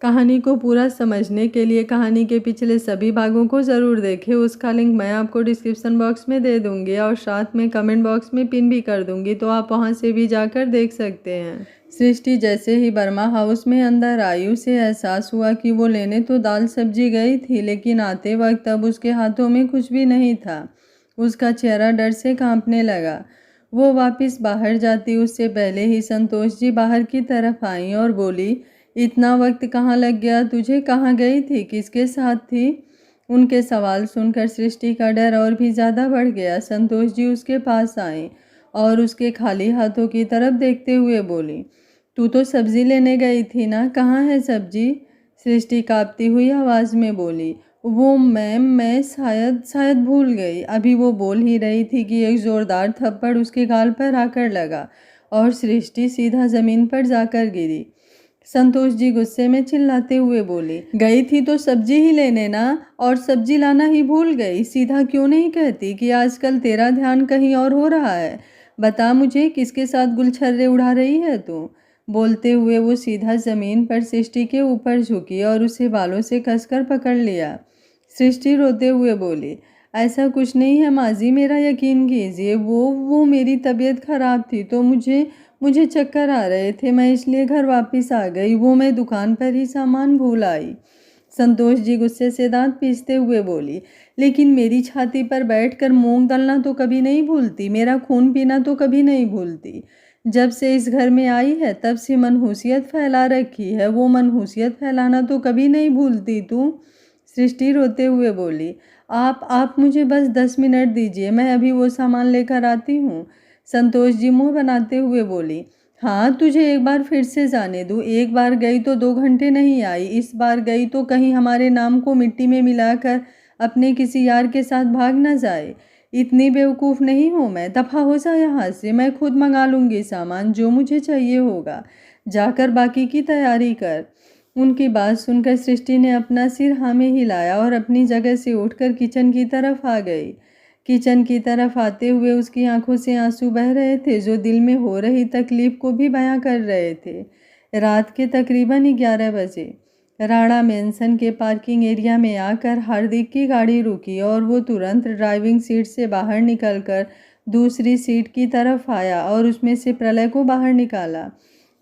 कहानी को पूरा समझने के लिए कहानी के पिछले सभी भागों को ज़रूर देखें। उसका लिंक मैं आपको डिस्क्रिप्शन बॉक्स में दे दूँगी और साथ में कमेंट बॉक्स में पिन भी कर दूँगी, तो आप वहां से भी जाकर देख सकते हैं। सृष्टि जैसे ही बर्मा हाउस में अंदर आई, उसे एहसास हुआ कि वो लेने तो दाल सब्जी गई थी, लेकिन आते वक्त अब उसके हाथों में कुछ भी नहीं था। उसका चेहरा डर से कांपने लगा। वो वापस बाहर जाती उससे पहले ही संतोष जी बाहर की तरफ आई और बोली, इतना वक्त कहाँ लग गया तुझे? कहाँ गई थी? किसके साथ थी? उनके सवाल सुनकर सृष्टि का डर और भी ज़्यादा बढ़ गया। संतोष जी उसके पास आए और उसके खाली हाथों की तरफ देखते हुए बोली, तू तो सब्जी लेने गई थी ना, कहाँ है सब्जी? सृष्टि कांपती हुई आवाज़ में बोली, वो मैम, मैं शायद भूल गई। अभी वो बोल ही रही थी कि एक ज़ोरदार थप्पड़ उसके गाल पर आकर लगा और सृष्टि सीधा ज़मीन पर जाकर गिरी। संतोष जी गुस्से में चिल्लाते हुए बोले, गई थी तो सब्जी ही लेने ना, और सब्जी लाना ही भूल गई। सीधा क्यों नहीं कहती कि आजकल तेरा ध्यान कहीं और हो रहा है? बता मुझे, किसके साथ गुलछर्रे उड़ा रही है तू? बोलते हुए वो सीधा जमीन पर सृष्टि के ऊपर झुकी और उसे बालों से कसकर पकड़ लिया। सृष्टि रोते हुए बोली, ऐसा कुछ नहीं है माजी, मेरा यकीन कीजिए। वो मेरी तबीयत खराब थी तो मुझे चक्कर आ रहे थे, मैं इसलिए घर वापस आ गई। वो मैं दुकान पर ही सामान भूल आई। संतोष जी गुस्से से दांत पीसते हुए बोली, लेकिन मेरी छाती पर बैठकर मूंग दलना तो कभी नहीं भूलती, मेरा खून पीना तो कभी नहीं भूलती। जब से इस घर में आई है तब से मनहूसियत फैला रखी है, वो मनहूसियत फैलाना तो कभी नहीं भूलती तू। सृष्टि रोते हुए बोली, आप मुझे बस 10 मिनट दीजिए, मैं अभी वो सामान लेकर आती हूँ। संतोष जी मुंह बनाते हुए बोली, हाँ तुझे एक बार फिर से जाने दूँ, एक बार गई तो 2 घंटे नहीं आई, इस बार गई तो कहीं हमारे नाम को मिट्टी में मिलाकर अपने किसी यार के साथ भाग न जाए। इतनी बेवकूफ़ नहीं हूँ मैं, दफ़ा हो जा यहाँ से, मैं खुद मंगा लूँगी सामान जो मुझे चाहिए होगा, जाकर बाकी की तैयारी कर। उनकी बात सुनकर सृष्टि ने अपना सिर हाँ में हिलाया और अपनी जगह से उठकर किचन की तरफ आ गई। किचन की तरफ आते हुए उसकी आंखों से आंसू बह रहे थे, जो दिल में हो रही तकलीफ को भी बयां कर रहे थे। रात के तकरीबन 11 बजे राणा मेंशन के पार्किंग एरिया में आकर हार्दिक की गाड़ी रुकी और वो तुरंत ड्राइविंग सीट से बाहर निकलकर दूसरी सीट की तरफ आया और उसमें से प्रलय को बाहर निकाला।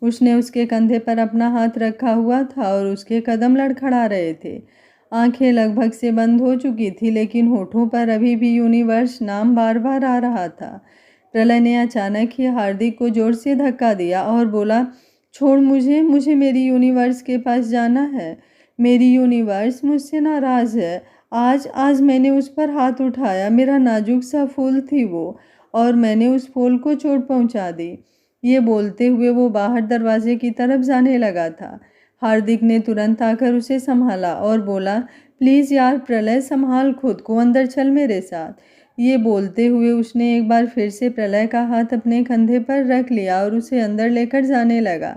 उसने उसके कंधे पर अपना हाथ रखा हुआ था और उसके कदम लड़खड़ा रहे थे। आंखें लगभग से बंद हो चुकी थी, लेकिन होठों पर अभी भी यूनिवर्स नाम बार बार आ रहा था। प्रलय ने अचानक ही हार्दिक को जोर से धक्का दिया और बोला, छोड़ मुझे, मुझे मेरी यूनिवर्स के पास जाना है। मेरी यूनिवर्स मुझसे नाराज़ है। आज आज मैंने उस पर हाथ उठाया, मेरा नाजुक सा फूल थी वो, और मैंने उस फूल को चोट पहुंचा दी। ये बोलते हुए वो बाहर दरवाजे की तरफ जाने लगा था। हार्दिक ने तुरंत आकर उसे संभाला और बोला, प्लीज़ यार प्रलय, संभाल खुद को, अंदर चल मेरे साथ। ये बोलते हुए उसने एक बार फिर से प्रलय का हाथ अपने कंधे पर रख लिया और उसे अंदर लेकर जाने लगा।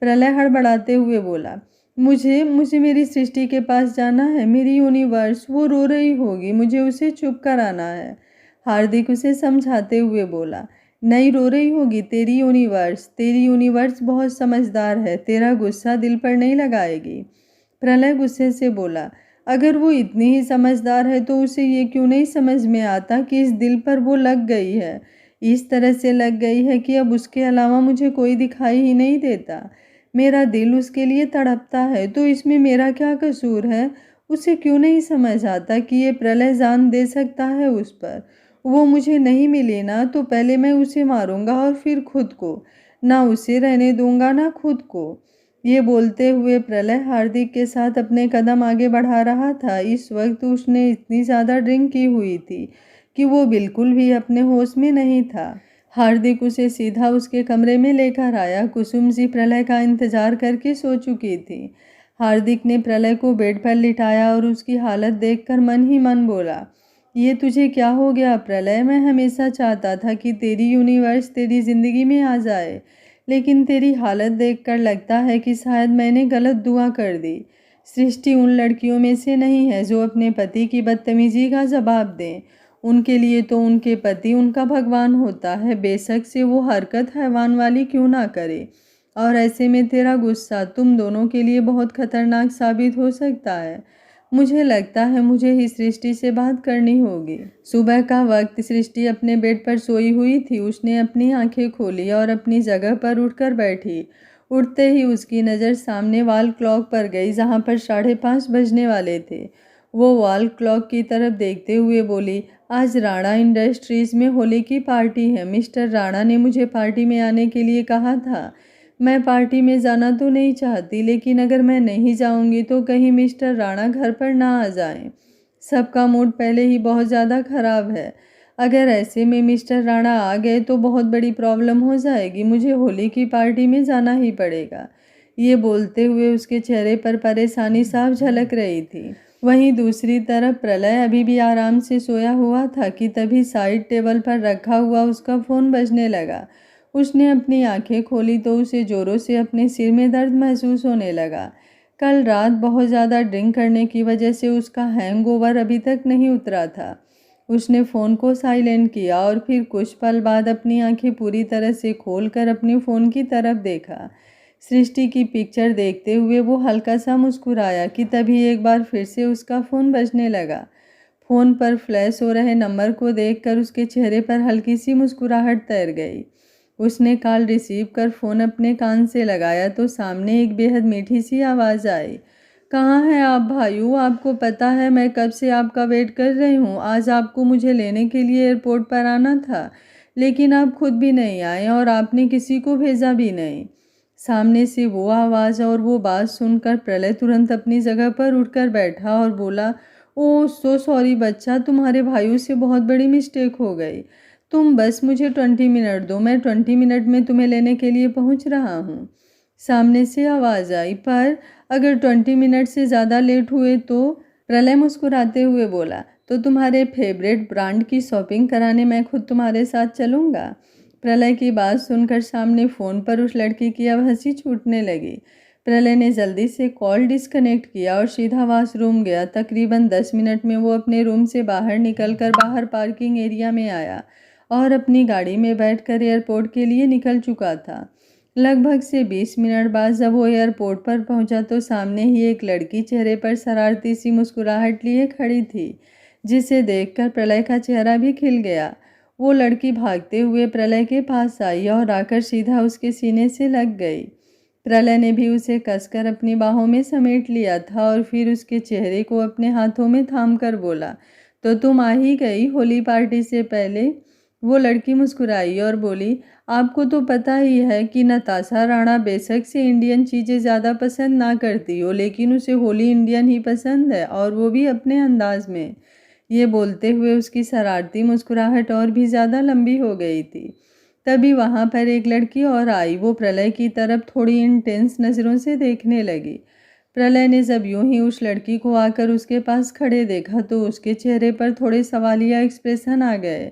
प्रलय हड़बड़ाते हुए बोला, मुझे मुझे मेरी सृष्टि के पास जाना है, मेरी यूनिवर्स, वो रो रही होगी, मुझे उसे चुप कराना है। हार्दिक उसे समझाते हुए बोला, नहीं रो रही होगी, तेरी यूनिवर्स बहुत समझदार है, तेरा गुस्सा दिल पर नहीं लगाएगी। प्रलय गुस्से से बोला, अगर वो इतनी ही समझदार है तो उसे ये क्यों नहीं समझ में आता कि इस दिल पर वो लग गई है, इस तरह से लग गई है कि अब उसके अलावा मुझे कोई दिखाई ही नहीं देता। मेरा दिल उसके लिए तड़पता है, तो इसमें मेरा क्या कसूर है? उसे क्यों नहीं समझ आता कि ये प्रलय जान दे सकता है उस पर? वो मुझे नहीं मिले ना तो पहले मैं उसे मारूंगा और फिर खुद को, ना उसे रहने दूंगा ना खुद को। ये बोलते हुए प्रलय हार्दिक के साथ अपने कदम आगे बढ़ा रहा था। इस वक्त उसने इतनी ज़्यादा ड्रिंक की हुई थी कि वो बिल्कुल भी अपने होश में नहीं था। हार्दिक उसे सीधा उसके कमरे में लेकर आया। कुसुम जी प्रलय का इंतजार करके सो चुकी थी। हार्दिक ने प्रलय को बेड पर लिटाया और उसकी हालत देखकर मन ही मन बोला, ये तुझे क्या हो गया प्रलय? मैं हमेशा चाहता था कि तेरी यूनिवर्स तेरी ज़िंदगी में आ जाए, लेकिन तेरी हालत देखकर लगता है कि शायद मैंने गलत दुआ कर दी। सृष्टि उन लड़कियों में से नहीं है जो अपने पति की बदतमीजी का जवाब दें। उनके लिए तो उनके पति उनका भगवान होता है, बेशक से वो हरकत हैवान वाली क्यों ना करे। और ऐसे में तेरा गुस्सा तुम दोनों के लिए बहुत खतरनाक साबित हो सकता है। मुझे लगता है मुझे ही सृष्टि से बात करनी होगी। सुबह का वक्त सृष्टि अपने बेड पर सोई हुई थी। उसने अपनी आंखें खोली और अपनी जगह पर उठकर बैठी। उठते ही उसकी नज़र सामने वॉल क्लॉक पर गई, जहाँ पर 5:30 बजने वाले थे। वो वॉल क्लॉक की तरफ देखते हुए बोली, आज राणा इंडस्ट्रीज़ में होली की पार्टी है। मिस्टर राणा ने मुझे पार्टी में आने के लिए कहा था। मैं पार्टी में जाना तो नहीं चाहती, लेकिन अगर मैं नहीं जाऊंगी तो कहीं मिस्टर राणा घर पर ना आ जाएं। सबका मूड पहले ही बहुत ज़्यादा ख़राब है। अगर ऐसे में मिस्टर राणा आ गए तो बहुत बड़ी प्रॉब्लम हो जाएगी। मुझे होली की पार्टी में जाना ही पड़ेगा। ये बोलते हुए उसके चेहरे पर परेशानी साफ झलक रही थी। वहीं दूसरी तरफ प्रलय अभी भी आराम से सोया हुआ था कि तभी साइड टेबल पर रखा हुआ उसका फ़ोन बजने लगा। उसने अपनी आंखें खोली तो उसे ज़ोरों से अपने सिर में दर्द महसूस होने लगा। कल रात बहुत ज़्यादा ड्रिंक करने की वजह से उसका हैंगओवर अभी तक नहीं उतरा था। उसने फ़ोन को साइलेंट किया और फिर कुछ पल बाद अपनी आंखें पूरी तरह से खोलकर अपने फ़ोन की तरफ देखा। सृष्टि की पिक्चर देखते हुए वो हल्का सा मुस्कुराया कि तभी एक बार फिर से उसका फ़ोन बजने लगा। फ़ोन पर फ्लैश हो रहे नंबर को देखकर उसके चेहरे पर हल्की सी मुस्कुराहट तैर गई। उसने कॉल रिसीव कर फ़ोन अपने कान से लगाया तो सामने एक बेहद मीठी सी आवाज़ आई। कहाँ हैं आप भाइयों? आपको पता है मैं कब से आपका वेट कर रही हूँ। आज आपको मुझे लेने के लिए एयरपोर्ट पर आना था, लेकिन आप खुद भी नहीं आए और आपने किसी को भेजा भी नहीं। सामने से वो आवाज़ और वो बात सुनकर प्रलय तुरंत अपनी जगह पर उठकर बैठा और बोला, ओह सो सॉरी बच्चा, तुम्हारे भाइयों से बहुत बड़ी मिस्टेक हो गई। तुम बस मुझे 20 मिनट दो, मैं 20 मिनट में तुम्हें लेने के लिए पहुंच रहा हूँ। सामने से आवाज़ आई, पर अगर 20 मिनट से ज़्यादा लेट हुए तो? प्रलय मुस्कुराते हुए बोला, तो तुम्हारे फेवरेट ब्रांड की शॉपिंग कराने मैं खुद तुम्हारे साथ चलूँगा। प्रलय की बात सुनकर सामने फ़ोन पर उस लड़की की अब हंसी छूटने लगी। प्रलय ने जल्दी से कॉल डिस्कनेक्ट किया और सीधा वॉशरूम गया। तकरीबन 10 मिनट में वो अपने रूम से बाहर निकलकर बाहर पार्किंग एरिया में आया और अपनी गाड़ी में बैठकर एयरपोर्ट के लिए निकल चुका था। लगभग से 20 मिनट बाद जब वो एयरपोर्ट पर पहुंचा तो सामने ही एक लड़की चेहरे पर शरारती सी मुस्कुराहट लिए खड़ी थी, जिसे देखकर प्रलय का चेहरा भी खिल गया। वो लड़की भागते हुए प्रलय के पास आई और आकर सीधा उसके सीने से लग गई। प्रलय ने भी उसे कसकर अपनी बाहों में समेट लिया था और फिर उसके चेहरे को अपने हाथों में थाम कर बोला, तो तुम आ ही गई होली पार्टी से पहले? वो लड़की मुस्कुराई और बोली, आपको तो पता ही है कि नताशा राणा बेशक से इंडियन चीज़ें ज़्यादा पसंद ना करती हो, लेकिन उसे होली इंडियन ही पसंद है, और वो भी अपने अंदाज में। ये बोलते हुए उसकी शरारती मुस्कुराहट और भी ज़्यादा लंबी हो गई थी। तभी वहाँ पर एक लड़की और आई। वो प्रलय की तरफ थोड़ी इंटेंस नज़रों से देखने लगी। प्रलय ने जब यूं ही उस लड़की को आकर उसके पास खड़े देखा तो उसके चेहरे पर थोड़े सवालिया एक्सप्रेशन आ गए।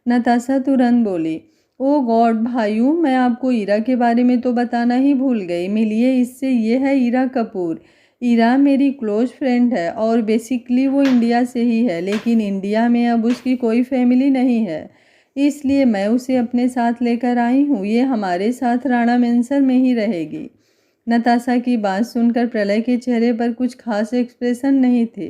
नताशा तुरंत बोली, ओ गॉड भाइयों, मैं आपको ईरा के बारे में तो बताना ही भूल गई। मिलिए इससे, ये है ईरा कपूर। ईरा मेरी क्लोज फ्रेंड है और बेसिकली वो इंडिया से ही है, लेकिन इंडिया में अब उसकी कोई फैमिली नहीं है, इसलिए मैं उसे अपने साथ लेकर आई हूँ। ये हमारे साथ राणा मेंशन में ही रहेगी। नताशा की बात सुनकर प्रलय के चेहरे पर कुछ खास एक्सप्रेशन नहीं थे।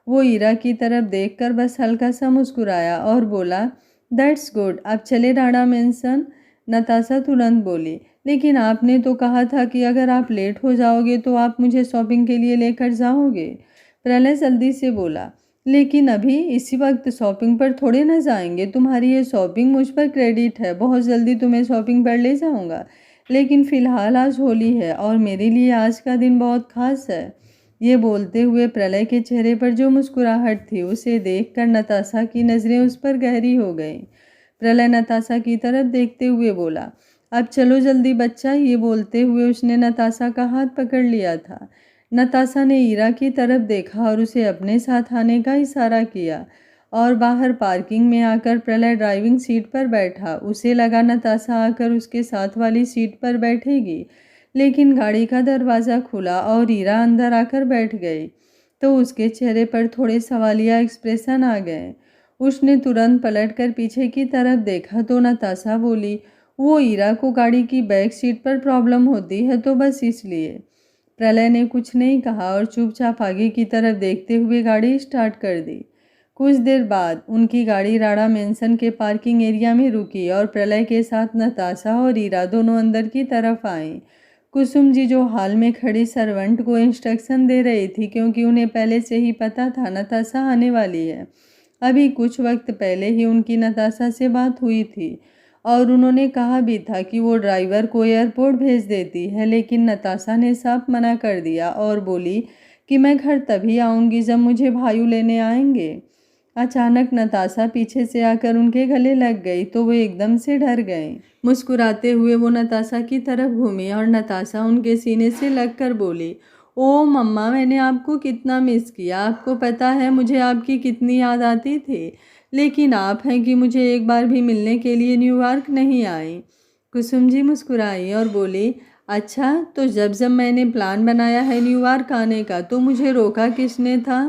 वो ईरा की तरफ देखकर बस हल्का सा मुस्कुराया और बोला, दैट्स गुड, आप चले राणा मेंशन? नताशा तुरंत बोली, लेकिन आपने तो कहा था कि अगर आप लेट हो जाओगे तो आप मुझे शॉपिंग के लिए लेकर जाओगे। प्रलय जल्दी से बोला, लेकिन अभी इसी वक्त शॉपिंग पर थोड़े ना जाएंगे। तुम्हारी ये शॉपिंग मुझ पर क्रेडिट है, बहुत जल्दी तुम्हें शॉपिंग पर ले जाऊंगा, लेकिन फ़िलहाल आज होली है और मेरे लिए आज का दिन बहुत खास है। ये बोलते हुए प्रलय के चेहरे पर जो मुस्कुराहट थी उसे देखकर नताशा की नज़रें उस पर गहरी हो गईं। प्रलय नताशा की तरफ देखते हुए बोला, अब चलो जल्दी बच्चा। ये बोलते हुए उसने नताशा का हाथ पकड़ लिया था। नताशा ने ईरा की तरफ देखा और उसे अपने साथ आने का इशारा किया और बाहर पार्किंग में आकर प्रलय ड्राइविंग सीट पर बैठा। उसे लगा नताशा आकर उसके साथ वाली सीट पर बैठेगी, लेकिन गाड़ी का दरवाज़ा खुला और ईरा अंदर आकर बैठ गई तो उसके चेहरे पर थोड़े सवालिया एक्सप्रेशन आ गए। उसने तुरंत पलटकर पीछे की तरफ देखा तो नताशा बोली, वो ईरा को गाड़ी की बैक सीट पर प्रॉब्लम होती है तो बस इसलिए। प्रलय ने कुछ नहीं कहा और चुपचाप आगे की तरफ देखते हुए गाड़ी स्टार्ट कर दी। कुछ देर बाद उनकी गाड़ी राणा मेंशन के पार्किंग एरिया में रुकी और प्रलय के साथ नताशा और ईरा दोनों अंदर की तरफ आए। कुसुम जी जो हॉल में खड़ी सर्वेंट को इंस्ट्रक्शन दे रही थी क्योंकि उन्हें पहले से ही पता था नताशा आने वाली है। अभी कुछ वक्त पहले ही उनकी नताशा से बात हुई थी और उन्होंने कहा भी था कि वो ड्राइवर को एयरपोर्ट भेज देती है, लेकिन नताशा ने साफ मना कर दिया और बोली कि मैं घर तभी आऊँगी जब मुझे भायू लेने आएंगे। अचानक नताशा पीछे से आकर उनके गले लग गई तो वो एकदम से डर गए। मुस्कुराते हुए वो नताशा की तरफ घूमी और नताशा उनके सीने से लगकर बोली, ओ मम्मा, मैंने आपको कितना मिस किया। आपको पता है मुझे आपकी कितनी याद आती थी, लेकिन आप हैं कि मुझे एक बार भी मिलने के लिए न्यूयॉर्क नहीं आई। कुसुम जी मुस्कुराई और बोली, अच्छा, तो जब जब मैंने प्लान बनाया है न्यूयॉर्क आने का तो मुझे रोका किसने था?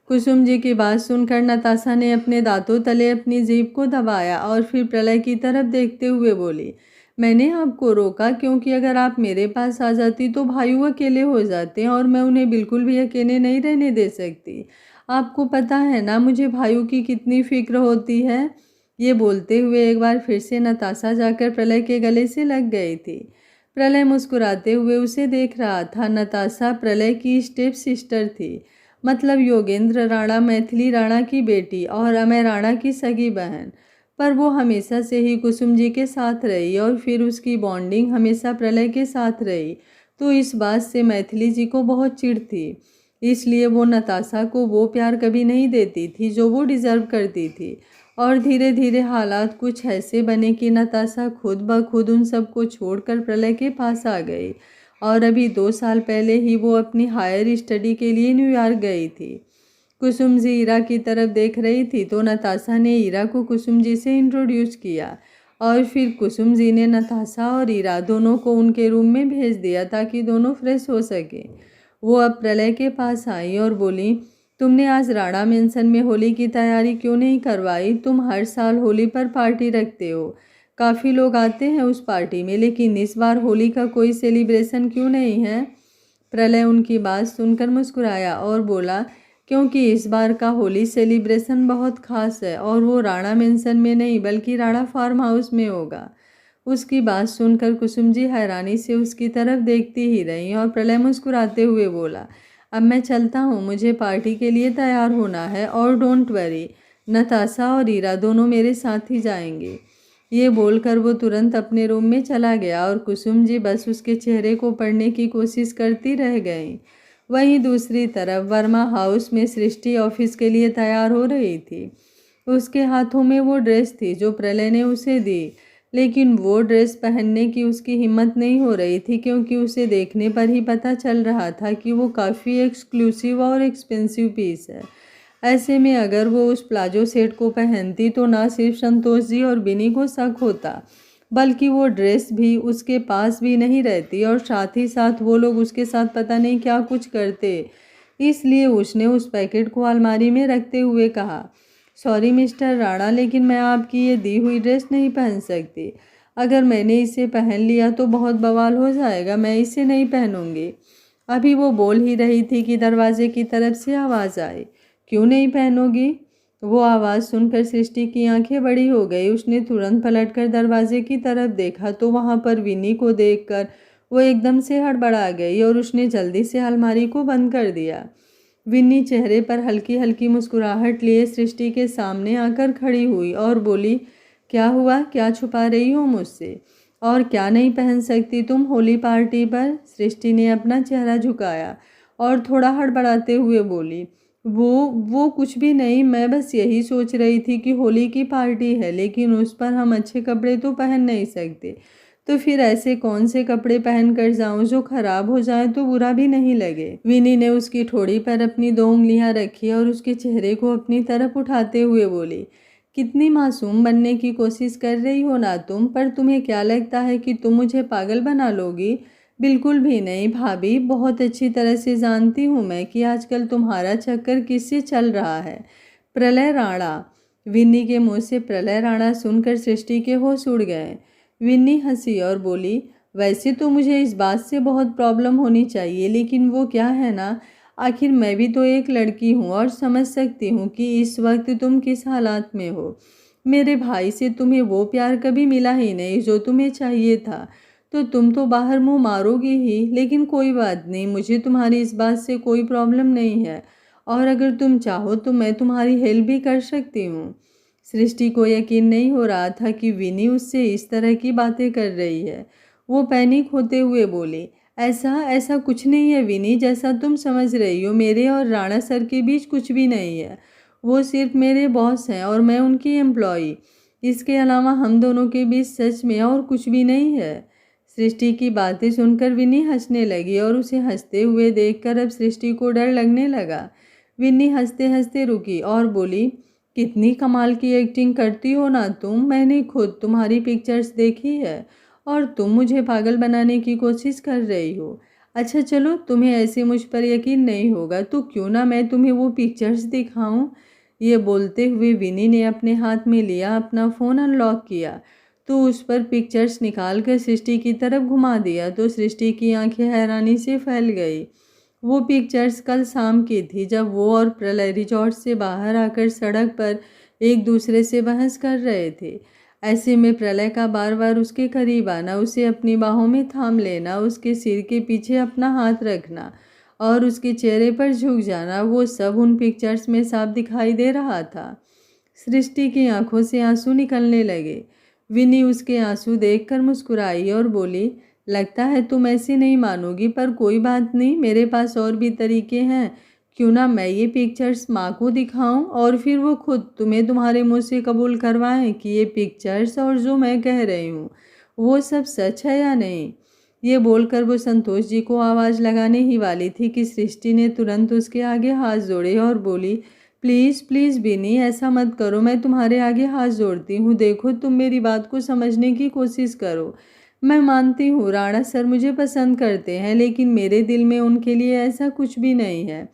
कुसुम जी की बात सुनकर नताशा ने अपने दांतों तले अपनी जीभ को दबाया और फिर प्रलय की तरफ देखते हुए बोली, मैंने आपको रोका क्योंकि अगर आप मेरे पास आ जाती तो भाई अकेले हो जाते और मैं उन्हें बिल्कुल भी अकेले नहीं रहने दे सकती। आपको पता है ना मुझे भाइयों की कितनी फिक्र होती है। ये बोलते हुए एक बार फिर से नताशा जाकर प्रलय के गले से लग गई थी। प्रलय मुस्कुराते हुए उसे देख रहा था। नताशा प्रलय की स्टेप सिस्टर थी, मतलब योगेंद्र राणा मैथिली राणा की बेटी और अमय राणा की सगी बहन। पर वो हमेशा से ही कुसुम जी के साथ रही और फिर उसकी बॉन्डिंग हमेशा प्रलय के साथ रही, तो इस बात से मैथिली जी को बहुत चिढ़ थी। इसलिए वो नताशा को वो प्यार कभी नहीं देती थी जो वो डिज़र्व करती थी। और धीरे धीरे हालात कुछ ऐसे बने कि नताशा खुद ब खुद उन सबको छोड़कर प्रलय के पास आ गई और अभी 2 साल पहले ही वो अपनी हायर स्टडी के लिए न्यूयॉर्क गई थी। कुसुम जी ईरा की तरफ देख रही थी तो नताशा ने ईरा को कुसुम जी से इंट्रोड्यूस किया और फिर कुसुम जी ने नताशा और ईरा दोनों को उनके रूम में भेज दिया ताकि दोनों फ्रेश हो सके। वो अब प्रलय के पास आई और बोली, तुमने आज राणा मेंशन में होली की तैयारी क्यों नहीं करवाई? तुम हर साल होली पर पार्टी रखते हो, काफ़ी लोग आते हैं उस पार्टी में, लेकिन इस बार होली का कोई सेलिब्रेशन क्यों नहीं है? प्रलय उनकी बात सुनकर मुस्कुराया और बोला, क्योंकि इस बार का होली सेलिब्रेशन बहुत खास है और वो राणा मेंशन में नहीं बल्कि राणा फार्म हाउस में होगा। उसकी बात सुनकर कुसुम जी हैरानी से उसकी तरफ देखती ही रहीं और प्रलय मुस्कुराते हुए बोला, अब मैं चलता हूँ, मुझे पार्टी के लिए तैयार होना है और डोंट वरी, नताशा और ईरा दोनों मेरे साथ ही जाएंगे। ये बोलकर वो तुरंत अपने रूम में चला गया और कुसुम जी बस उसके चेहरे को पढ़ने की कोशिश करती रह गईं। वहीं दूसरी तरफ वर्मा हाउस में सृष्टि ऑफिस के लिए तैयार हो रही थी। उसके हाथों में वो ड्रेस थी जो प्रलय ने उसे दी, लेकिन वो ड्रेस पहनने की उसकी हिम्मत नहीं हो रही थी क्योंकि उसे देखने पर ही पता चल रहा था कि वो काफ़ी एक्सक्लूसिव और एक्सपेंसिव पीस है। ऐसे में अगर वो उस प्लाजो सेट को पहनती तो ना सिर्फ संतोष जी और बिनी को शक होता, बल्कि वो ड्रेस भी उसके पास भी नहीं रहती और साथ ही साथ वो लोग उसके साथ पता नहीं क्या कुछ करते। इसलिए उसने उस पैकेट को अलमारी में रखते हुए कहा, सॉरी मिस्टर राणा, लेकिन मैं आपकी ये दी हुई ड्रेस नहीं पहन सकती। अगर मैंने इसे पहन लिया तो बहुत बवाल हो जाएगा, मैं इसे नहीं पहनूंगी। अभी वो बोल ही रही थी कि दरवाजे की तरफ से आवाज़ आई, क्यों नहीं पहनोगी? वो आवाज़ सुनकर सृष्टि की आंखें बड़ी हो गई। उसने तुरंत पलटकर दरवाजे की तरफ देखा तो वहाँ पर विनी को देखकर वो एकदम से हड़बड़ा गई और उसने जल्दी से अलमारी को बंद कर दिया। विन्नी चेहरे पर हल्की हल्की मुस्कुराहट लिए सृष्टि के सामने आकर खड़ी हुई और बोली, क्या हुआ? क्या छुपा रही हो मुझसे? और क्या नहीं पहन सकती तुम होली पार्टी पर? सृष्टि ने अपना चेहरा झुकाया और थोड़ा हड़बड़ाते हुए बोली, वो कुछ भी नहीं, मैं बस यही सोच रही थी कि होली की पार्टी है लेकिन उस पर हम अच्छे कपड़े तो पहन नहीं सकते, तो फिर ऐसे कौन से कपड़े पहन कर जाऊं जो खराब हो जाए तो बुरा भी नहीं लगे। विनी ने उसकी ठोड़ी पर अपनी 2 उंगलियां रखी और उसके चेहरे को अपनी तरफ उठाते हुए बोली, कितनी मासूम बनने की कोशिश कर रही हो ना तुम, पर तुम्हें क्या लगता है कि तुम मुझे पागल बना लोगी? बिल्कुल भी नहीं भाभी, बहुत अच्छी तरह से जानती हूँ मैं कि आजकल तुम्हारा चक्कर किससे चल रहा है, प्रलय राणा। विन्नी के मुंह से प्रलय राणा सुनकर सृष्टि के होश उड़ गए। विन्नी हंसी और बोली, वैसे तो मुझे इस बात से बहुत प्रॉब्लम होनी चाहिए, लेकिन वो क्या है ना, आखिर मैं भी तो एक लड़की हूँ और समझ सकती हूँ कि इस वक्त तुम किस हालात में हो। मेरे भाई से तुम्हें वो प्यार कभी मिला ही नहीं जो तुम्हें चाहिए था, तो तुम तो बाहर मुंह मारोगी ही। लेकिन कोई बात नहीं, मुझे तुम्हारी इस बात से कोई प्रॉब्लम नहीं है, और अगर तुम चाहो तो मैं तुम्हारी हेल्प भी कर सकती हूँ। सृष्टि को यकीन नहीं हो रहा था कि विनी उससे इस तरह की बातें कर रही है। वो पैनिक होते हुए बोली, ऐसा ऐसा कुछ नहीं है विनी, जैसा तुम समझ रही हो मेरे और राणा सर के बीच कुछ भी नहीं है। वो सिर्फ मेरे बॉस हैं और मैं उनकी एम्प्लॉई। इसके अलावा हम दोनों के बीच सच में और कुछ भी नहीं है। सृष्टि की बातें सुनकर विनी हंसने लगी और उसे हंसते हुए देखकर अब सृष्टि को डर लगने लगा। विनी हंसते हंसते रुकी और बोली, कितनी कमाल की एक्टिंग करती हो ना तुम, मैंने खुद तुम्हारी पिक्चर्स देखी है और तुम मुझे पागल बनाने की कोशिश कर रही हो। अच्छा चलो, तुम्हें ऐसे मुझ पर यकीन नहीं होगा तो क्यों ना मैं तुम्हें वो पिक्चर्स दिखाऊं। ये बोलते हुए विनी ने अपने हाथ में लिया अपना फ़ोन अनलॉक किया तो उस पर पिक्चर्स निकाल कर सृष्टि की तरफ घुमा दिया तो सृष्टि की आंखें हैरानी से फैल गई। वो पिक्चर्स कल शाम की थी, जब वो और प्रलय रिजॉर्ट से बाहर आकर सड़क पर एक दूसरे से बहस कर रहे थे। ऐसे में प्रलय का बार बार उसके करीब आना, उसे अपनी बाहों में थाम लेना, उसके सिर के पीछे अपना हाथ रखना और उसके चेहरे पर झुक जाना, वो सब उन पिक्चर्स में साफ दिखाई दे रहा था। सृष्टि की आंखों से आंसू निकलने लगे। विनी उसके आंसू देखकर मुस्कुराई और बोली, लगता है तुम ऐसे नहीं मानोगी, पर कोई बात नहीं, मेरे पास और भी तरीके हैं। क्यों ना मैं ये पिक्चर्स माँ को दिखाऊं और फिर वो खुद तुम्हें तुम्हारे मुंह से कबूल करवाएं कि ये पिक्चर्स और जो मैं कह रही हूँ वो सब सच है या नहीं। ये बोलकर वो संतोष जी को आवाज़ लगाने ही वाली थी कि सृष्टि ने तुरंत उसके आगे हाथ जोड़े और बोली, प्लीज़ प्लीज़ बिनी, ऐसा मत करो, मैं तुम्हारे आगे हाथ जोड़ती हूँ, देखो तुम मेरी बात को समझने की कोशिश करो। मैं मानती हूँ राणा सर मुझे पसंद करते हैं, लेकिन मेरे दिल में उनके लिए ऐसा कुछ भी नहीं है,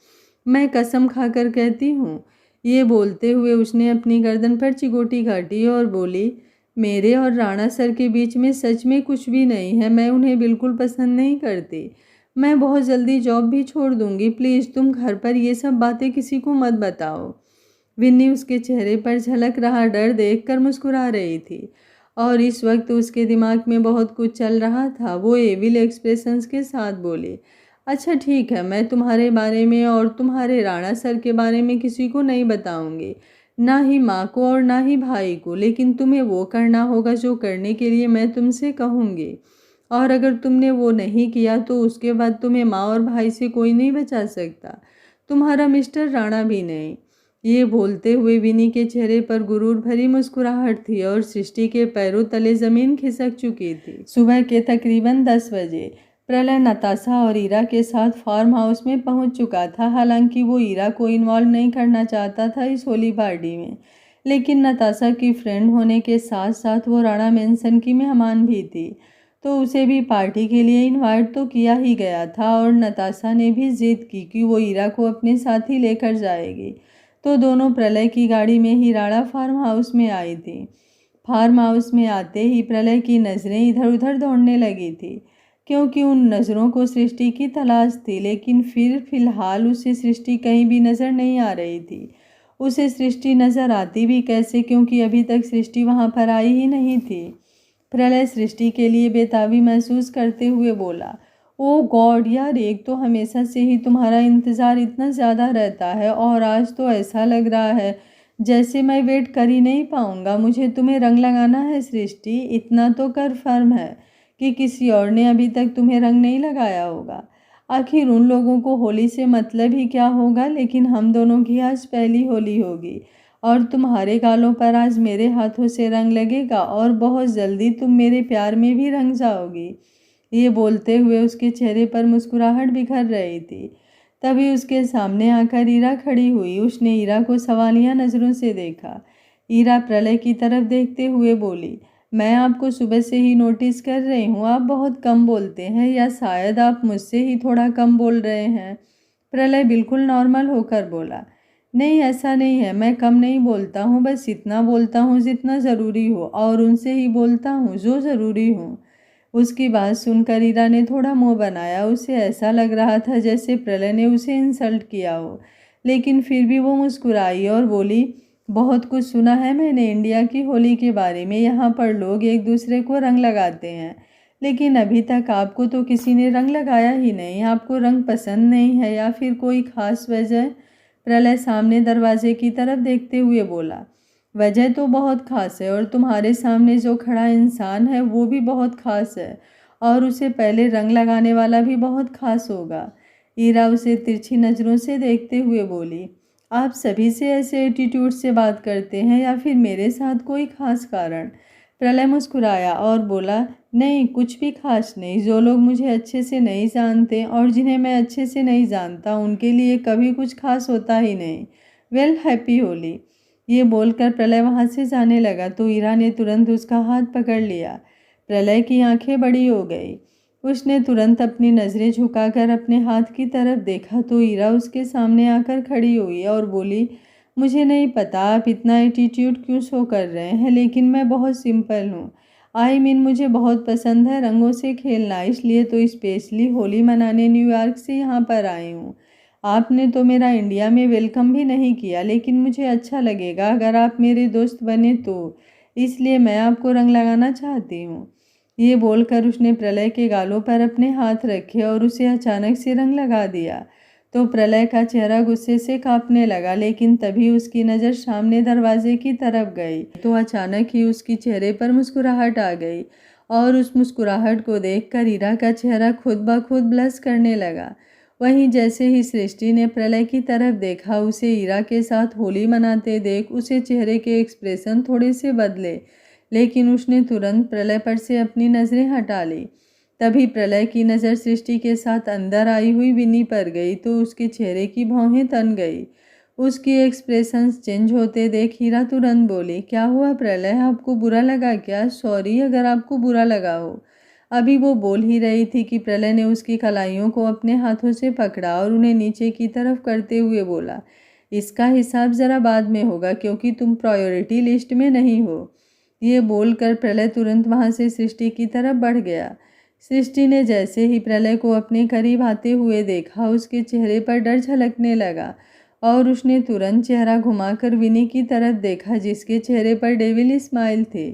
मैं कसम खाकर कहती हूँ। ये बोलते हुए उसने अपनी गर्दन पर चिगोटी काटी और बोली, मेरे और राणा सर के बीच में सच में कुछ भी नहीं है, मैं उन्हें बिल्कुल पसंद नहीं करती। मैं बहुत जल्दी जॉब भी छोड़ दूंगी, प्लीज़ तुम घर पर ये सब बातें किसी को मत बताओ। विन्नी उसके चेहरे पर झलक रहा डर देखकर मुस्कुरा रही थी और इस वक्त उसके दिमाग में बहुत कुछ चल रहा था। वो एविल एक्सप्रेशंस के साथ बोली, अच्छा ठीक है, मैं तुम्हारे बारे में और तुम्हारे राणा सर के बारे में किसी को नहीं बताऊंगी, ना ही माँ को और ना ही भाई को, लेकिन तुम्हें वो करना होगा जो करने के लिए मैं तुमसे कहूँगी, और अगर तुमने वो नहीं किया तो उसके बाद तुम्हें माँ और भाई से कोई नहीं बचा सकता, तुम्हारा मिस्टर राणा भी नहीं। ये बोलते हुए विनी के चेहरे पर गुरूर भरी मुस्कुराहट थी और सृष्टि के पैरों तले जमीन खिसक चुकी थी। सुबह के तकरीबन 10 बजे प्रलय नताशा और ईरा के साथ फार्म हाउस में पहुंच चुका था। हालांकि वो ईरा को इन्वॉल्व नहीं करना चाहता था इस होली पार्टी में, लेकिन नताशा की फ्रेंड होने के साथ साथ वो राणा मेंशन की मेहमान भी थी, तो उसे भी पार्टी के लिए इनवाइट तो किया ही गया था। और नताशा ने भी जिद की कि वो ईरा को अपने साथ ही लेकर जाएगी, तो दोनों प्रलय की गाड़ी में ही राणा फार्म हाउस में आई थी। फार्म हाउस में आते ही प्रलय की नज़रें इधर उधर दौड़ने लगी थी, क्योंकि उन नज़रों को सृष्टि की तलाश थी, लेकिन फिर फिलहाल उसे सृष्टि कहीं भी नज़र नहीं आ रही थी। उसे सृष्टि नज़र आती भी कैसे, क्योंकि अभी तक सृष्टि वहाँ पर आई ही नहीं थी। प्रलय सृष्टि के लिए बेताबी महसूस करते हुए बोला, ओ गॉड यार, एक तो हमेशा से ही तुम्हारा इंतज़ार इतना ज़्यादा रहता है और आज तो ऐसा लग रहा है जैसे मैं वेट कर ही नहीं पाऊँगा। मुझे तुम्हें रंग लगाना है सृष्टि, इतना तो कन्फर्म है कि किसी और ने अभी तक तुम्हें रंग नहीं लगाया होगा। आखिर उन लोगों को होली से मतलब ही क्या होगा, लेकिन हम दोनों की आज पहली होली होगी और तुम्हारे गालों पर आज मेरे हाथों से रंग लगेगा और बहुत जल्दी तुम मेरे प्यार में भी रंग जाओगी। ये बोलते हुए उसके चेहरे पर मुस्कुराहट बिखर रही थी। तभी उसके सामने आकर ईरा खड़ी हुई। उसने ईरा को सवालिया नज़रों से देखा। ईरा प्रलय की तरफ देखते हुए बोली, मैं आपको सुबह से ही नोटिस कर रही हूँ, आप बहुत कम बोलते हैं, या शायद आप मुझसे ही थोड़ा कम बोल रहे हैं। प्रलय बिल्कुल नॉर्मल होकर बोला, नहीं, ऐसा नहीं है, मैं कम नहीं बोलता हूँ, बस इतना बोलता हूँ जितना ज़रूरी हो और उनसे ही बोलता हूँ जो ज़रूरी हो। उसकी बात सुनकर ईरा ने थोड़ा मुँह बनाया। उसे ऐसा लग रहा था जैसे प्रलय ने उसे इंसल्ट किया हो, लेकिन फिर भी वो मुस्कुराई और बोली, बहुत कुछ सुना है मैंने इंडिया की होली के बारे में। यहाँ पर लोग एक दूसरे को रंग लगाते हैं, लेकिन अभी तक आपको तो किसी ने रंग लगाया ही नहीं। आपको रंग पसंद नहीं है या फिर कोई खास वजह? प्रलय सामने दरवाजे की तरफ देखते हुए बोला, वजह तो बहुत खास है और तुम्हारे सामने जो खड़ा इंसान है वो भी बहुत खास है और उसे पहले रंग लगाने वाला भी बहुत खास होगा। ईरा उसे तिरछी नज़रों से देखते हुए बोली, आप सभी से ऐसे एटीट्यूड से बात करते हैं या फिर मेरे साथ कोई खास कारण? प्रलय मुस्कुराया और बोला, नहीं, कुछ भी खास नहीं। जो लोग मुझे अच्छे से नहीं जानते और जिन्हें मैं अच्छे से नहीं जानता उनके लिए कभी कुछ खास होता ही नहीं। Well, happy Holi. ये बोलकर प्रलय वहाँ से जाने लगा तो ईरा ने तुरंत उसका हाथ पकड़ लिया। प्रलय की आंखें बड़ी हो गई। उसने तुरंत अपनी नज़रें झुकाकर अपने हाथ की तरफ देखा तो ईरा उसके सामने आकर खड़ी हुई और बोली, मुझे नहीं पता आप इतना एटीट्यूड क्यों शो कर रहे हैं, लेकिन मैं बहुत सिंपल हूँ। मुझे बहुत पसंद है रंगों से खेलना, इसलिए तो स्पेशली होली मनाने न्यूयॉर्क से यहाँ पर आई हूँ। आपने तो मेरा इंडिया में वेलकम भी नहीं किया, लेकिन मुझे अच्छा लगेगा अगर आप मेरे दोस्त बने तो, इसलिए मैं आपको रंग लगाना चाहती हूँ। ये बोलकर उसने प्रलय के गालों पर अपने हाथ रखे और उसे अचानक से रंग लगा दिया। तो प्रलय का चेहरा गुस्से से कांपने लगा, लेकिन तभी उसकी नज़र सामने दरवाजे की तरफ गई तो अचानक ही उसकी चेहरे पर मुस्कुराहट आ गई और उस मुस्कुराहट को देखकर ईरा का चेहरा खुद ब खुद ब्लश करने लगा। वहीं जैसे ही सृष्टि ने प्रलय की तरफ देखा, उसे ईरा के साथ होली मनाते देख उसे चेहरे के एक्सप्रेशन थोड़े से बदले, लेकिन उसने तुरंत प्रलय पर से अपनी नज़रें हटा ली। तभी प्रलय की नज़र सृष्टि के साथ अंदर आई हुई विनी पर गई तो उसके चेहरे की भौहें तन गई। उसकी एक्सप्रेशंस चेंज होते देख हीरा तुरंत बोली, क्या हुआ प्रलय, आपको बुरा लगा क्या? सॉरी अगर आपको बुरा लगा हो। अभी वो बोल ही रही थी कि प्रलय ने उसकी कलाइयों को अपने हाथों से पकड़ा और उन्हें नीचे की तरफ करते हुए बोला, इसका हिसाब ज़रा बाद में होगा क्योंकि तुम प्रायोरिटी लिस्ट में नहीं हो। ये बोलकर प्रलय तुरंत वहाँ से सृष्टि की तरफ बढ़ गया। सृष्टि ने जैसे ही प्रलय को अपने करीब आते हुए देखा, उसके चेहरे पर डर झलकने लगा और उसने तुरंत चेहरा घुमाकर विनी की तरफ देखा जिसके चेहरे पर डेविल स्माइल थे।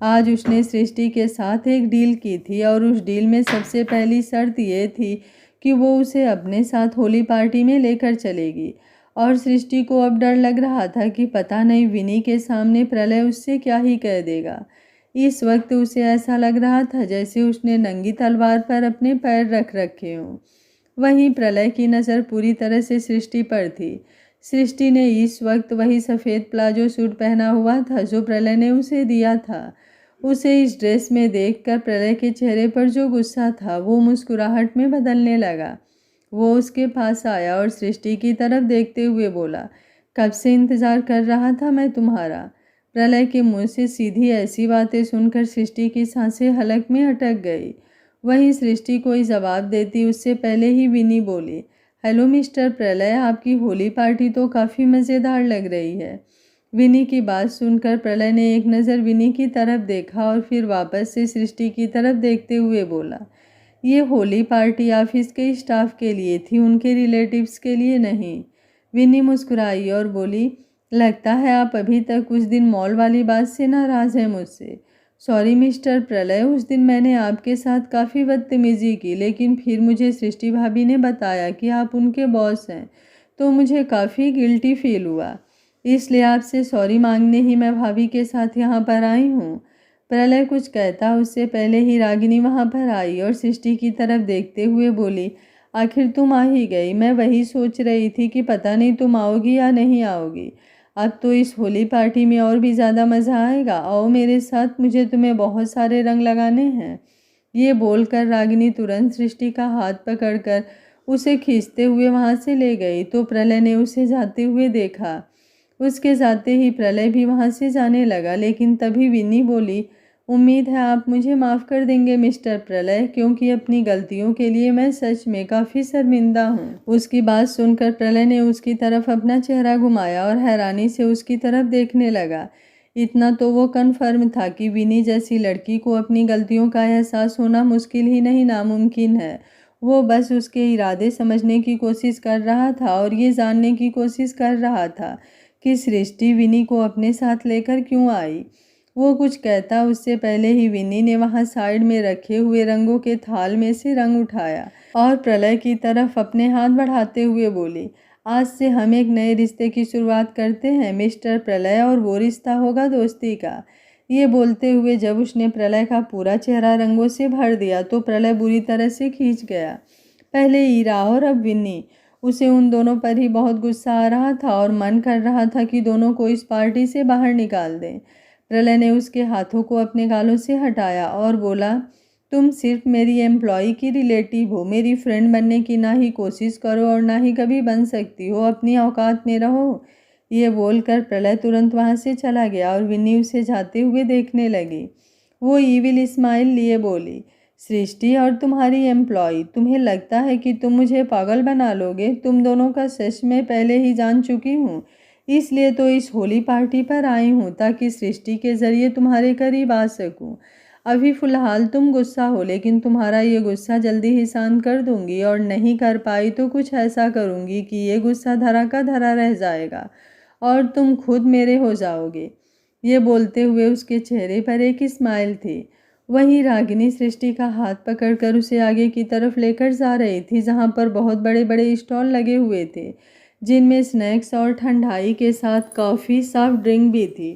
आज उसने सृष्टि के साथ एक डील की थी और उस डील में सबसे पहली शर्त ये थी कि वो उसे अपने साथ होली पार्टी में लेकर चलेगी। और सृष्टि को अब डर लग रहा था कि पता नहीं विनी के सामने प्रलय उससे क्या ही कह देगा। इस वक्त उसे ऐसा लग रहा था जैसे उसने नंगी तलवार पर अपने पैर रख रखे हों। वहीं प्रलय की नज़र पूरी तरह से सृष्टि पर थी। सृष्टि ने इस वक्त वही सफ़ेद प्लाजो सूट पहना हुआ था जो प्रलय ने उसे दिया था। उसे इस ड्रेस में देखकर प्रलय के चेहरे पर जो गुस्सा था वो मुस्कुराहट में बदलने लगा। वो उसके पास आया और सृष्टि की तरफ देखते हुए बोला, कब से इंतज़ार कर रहा था मैं तुम्हारा। प्रलय के मुंह से सीधी ऐसी बातें सुनकर सृष्टि की सांसें हलक में अटक गई। वहीं सृष्टि कोई जवाब देती उससे पहले ही विनी बोली, हेलो मिस्टर प्रलय, आपकी होली पार्टी तो काफ़ी मज़ेदार लग रही है। विनी की बात सुनकर प्रलय ने एक नज़र विनी की तरफ देखा और फिर वापस से सृष्टि की तरफ देखते हुए बोला, ये होली पार्टी ऑफिस के स्टाफ के लिए थी, उनके रिलेटिव्स के लिए नहीं। विनी मुस्कुराई और बोली, लगता है आप अभी तक उस दिन मॉल वाली बात से नाराज़ हैं मुझसे। सॉरी मिस्टर प्रलय, उस दिन मैंने आपके साथ काफ़ी बदतमीज़ी की, लेकिन फिर मुझे सृष्टि भाभी ने बताया कि आप उनके बॉस हैं, तो मुझे काफ़ी गिल्टी फील हुआ। इसलिए आपसे सॉरी मांगने ही मैं भाभी के साथ यहाँ पर आई हूँ। प्रलय कुछ कहता उससे पहले ही रागिनी वहाँ पर आई और सृष्टि की तरफ देखते हुए बोली, आखिर तुम आ ही गई। मैं वही सोच रही थी कि पता नहीं तुम आओगी या नहीं आओगी। अब तो इस होली पार्टी में और भी ज़्यादा मज़ा आएगा। आओ मेरे साथ, मुझे तुम्हें बहुत सारे रंग लगाने हैं। ये बोलकर रागिनी तुरंत सृष्टि का हाथ पकड़कर उसे खींचते हुए वहाँ से ले गई तो प्रलय ने उसे जाते हुए देखा। उसके जाते ही प्रलय भी वहाँ से जाने लगा, लेकिन तभी विन्नी बोली, उम्मीद है आप मुझे माफ़ कर देंगे मिस्टर प्रलय, क्योंकि अपनी गलतियों के लिए मैं सच में काफ़ी शर्मिंदा हूँ। उसकी बात सुनकर प्रलय ने उसकी तरफ अपना चेहरा घुमाया और हैरानी से उसकी तरफ देखने लगा। इतना तो वो कन्फर्म था कि विनी जैसी लड़की को अपनी गलतियों का एहसास होना मुश्किल ही नहीं नामुमकिन है। वो बस उसके इरादे समझने की कोशिश कर रहा था और ये जानने की कोशिश कर रहा था कि सृष्टि विनी को अपने साथ लेकर क्यों आई। वो कुछ कहता उससे पहले ही विनी ने वहां साइड में रखे हुए रंगों के थाल में से रंग उठाया और प्रलय की तरफ अपने हाथ बढ़ाते हुए बोली, आज से हम एक नए रिश्ते की शुरुआत करते हैं मिस्टर प्रलय, और वो रिश्ता होगा दोस्ती का। ये बोलते हुए जब उसने प्रलय का पूरा चेहरा रंगों से भर दिया तो प्रलय बुरी तरह से खींच गया। पहले ईरा और अब विन्नी। उसे उन दोनों पर ही बहुत गुस्सा आ रहा था और मन कर रहा था कि दोनों को इस पार्टी से बाहर निकाल दें। प्रलय ने उसके हाथों को अपने गालों से हटाया और बोला, तुम सिर्फ मेरी एम्प्लॉय की रिलेटिव हो, मेरी फ्रेंड बनने की ना ही कोशिश करो और ना ही कभी बन सकती हो, अपनी औकात में रहो। ये बोलकर प्रलय तुरंत वहां से चला गया और विन्नी उसे जाते हुए देखने लगी। वो ईविल स्माइल लिए बोली, सृष्टि और तुम्हारी एम्प्लॉय, तुम्हें लगता है कि तुम मुझे पागल बना लोगे? तुम दोनों का सच में पहले ही जान चुकी हूँ, इसलिए तो इस होली पार्टी पर आई हूँ ताकि सृष्टि के ज़रिए तुम्हारे करीब आ सकूँ। अभी फ़िलहाल तुम गुस्सा हो, लेकिन तुम्हारा ये गुस्सा जल्दी ही शांत कर दूंगी, और नहीं कर पाई तो कुछ ऐसा करूंगी कि ये गुस्सा धरा का धरा रह जाएगा और तुम खुद मेरे हो जाओगे। ये बोलते हुए उसके चेहरे पर एक स्माइल थी। वहीं रागिनी सृष्टि का हाथ पकड़कर उसे आगे की तरफ लेकर जा रही थी, जहाँ पर बहुत बड़े बड़े स्टॉल लगे हुए थे जिनमें स्नैक्स और ठंडाई के साथ कॉफ़ी सॉफ्ट ड्रिंक भी थी।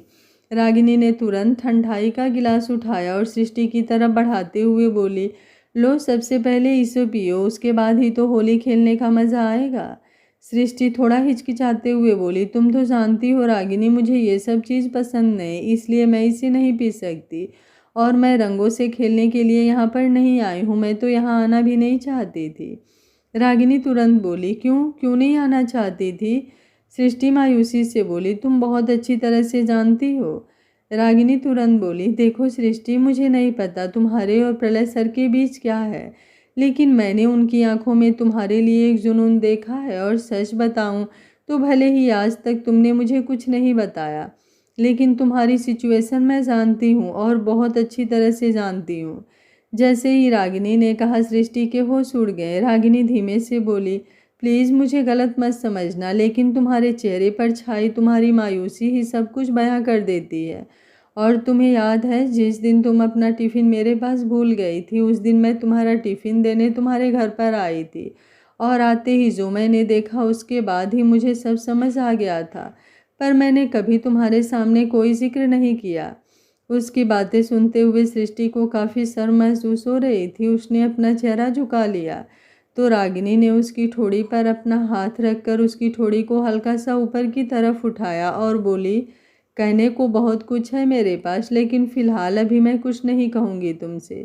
रागिनी ने तुरंत ठंडाई का गिलास उठाया और सृष्टि की तरफ बढ़ाते हुए बोली, लो सबसे पहले इसे पियो, उसके बाद ही तो होली खेलने का मज़ा आएगा। सृष्टि थोड़ा हिचकिचाते हुए बोली, तुम तो जानती हो रागिनी, मुझे ये सब चीज़ पसंद नहीं, इसलिए मैं इसे नहीं पी सकती, और मैं रंगों से खेलने के लिए यहाँ पर नहीं आई हूँ, मैं तो यहाँ आना भी नहीं चाहती थी। रागिनी तुरंत बोली, क्यों क्यों नहीं आना चाहती थी? सृष्टि मायूसी से बोली, तुम बहुत अच्छी तरह से जानती हो। रागिनी तुरंत बोली, देखो सृष्टि, मुझे नहीं पता तुम्हारे और प्रलय सर के बीच क्या है, लेकिन मैंने उनकी आंखों में तुम्हारे लिए एक जुनून देखा है, और सच बताऊं तो भले ही आज तक तुमने मुझे कुछ नहीं बताया, लेकिन तुम्हारी सिचुएशन मैं जानती हूँ और बहुत अच्छी तरह से जानती हूँ। जैसे ही रागिनी ने कहा, सृष्टि के होश उड़ गए। रागिनी धीमे से बोली, प्लीज़ मुझे गलत मत समझना, लेकिन तुम्हारे चेहरे पर छाई तुम्हारी मायूसी ही सब कुछ बयां कर देती है। और तुम्हें याद है जिस दिन तुम अपना टिफ़िन मेरे पास भूल गई थी, उस दिन मैं तुम्हारा टिफ़िन देने तुम्हारे घर पर आई थी, और आते ही जो मैंने देखा उसके बाद ही मुझे सब समझ आ गया था, पर मैंने कभी तुम्हारे सामने कोई जिक्र नहीं किया। उसकी बातें सुनते हुए सृष्टि को काफ़ी शर्म महसूस हो रही थी। उसने अपना चेहरा झुका लिया तो रागिनी ने उसकी ठोड़ी पर अपना हाथ रखकर उसकी ठोड़ी को हल्का सा ऊपर की तरफ उठाया और बोली, कहने को बहुत कुछ है मेरे पास, लेकिन फ़िलहाल अभी मैं कुछ नहीं कहूँगी तुमसे,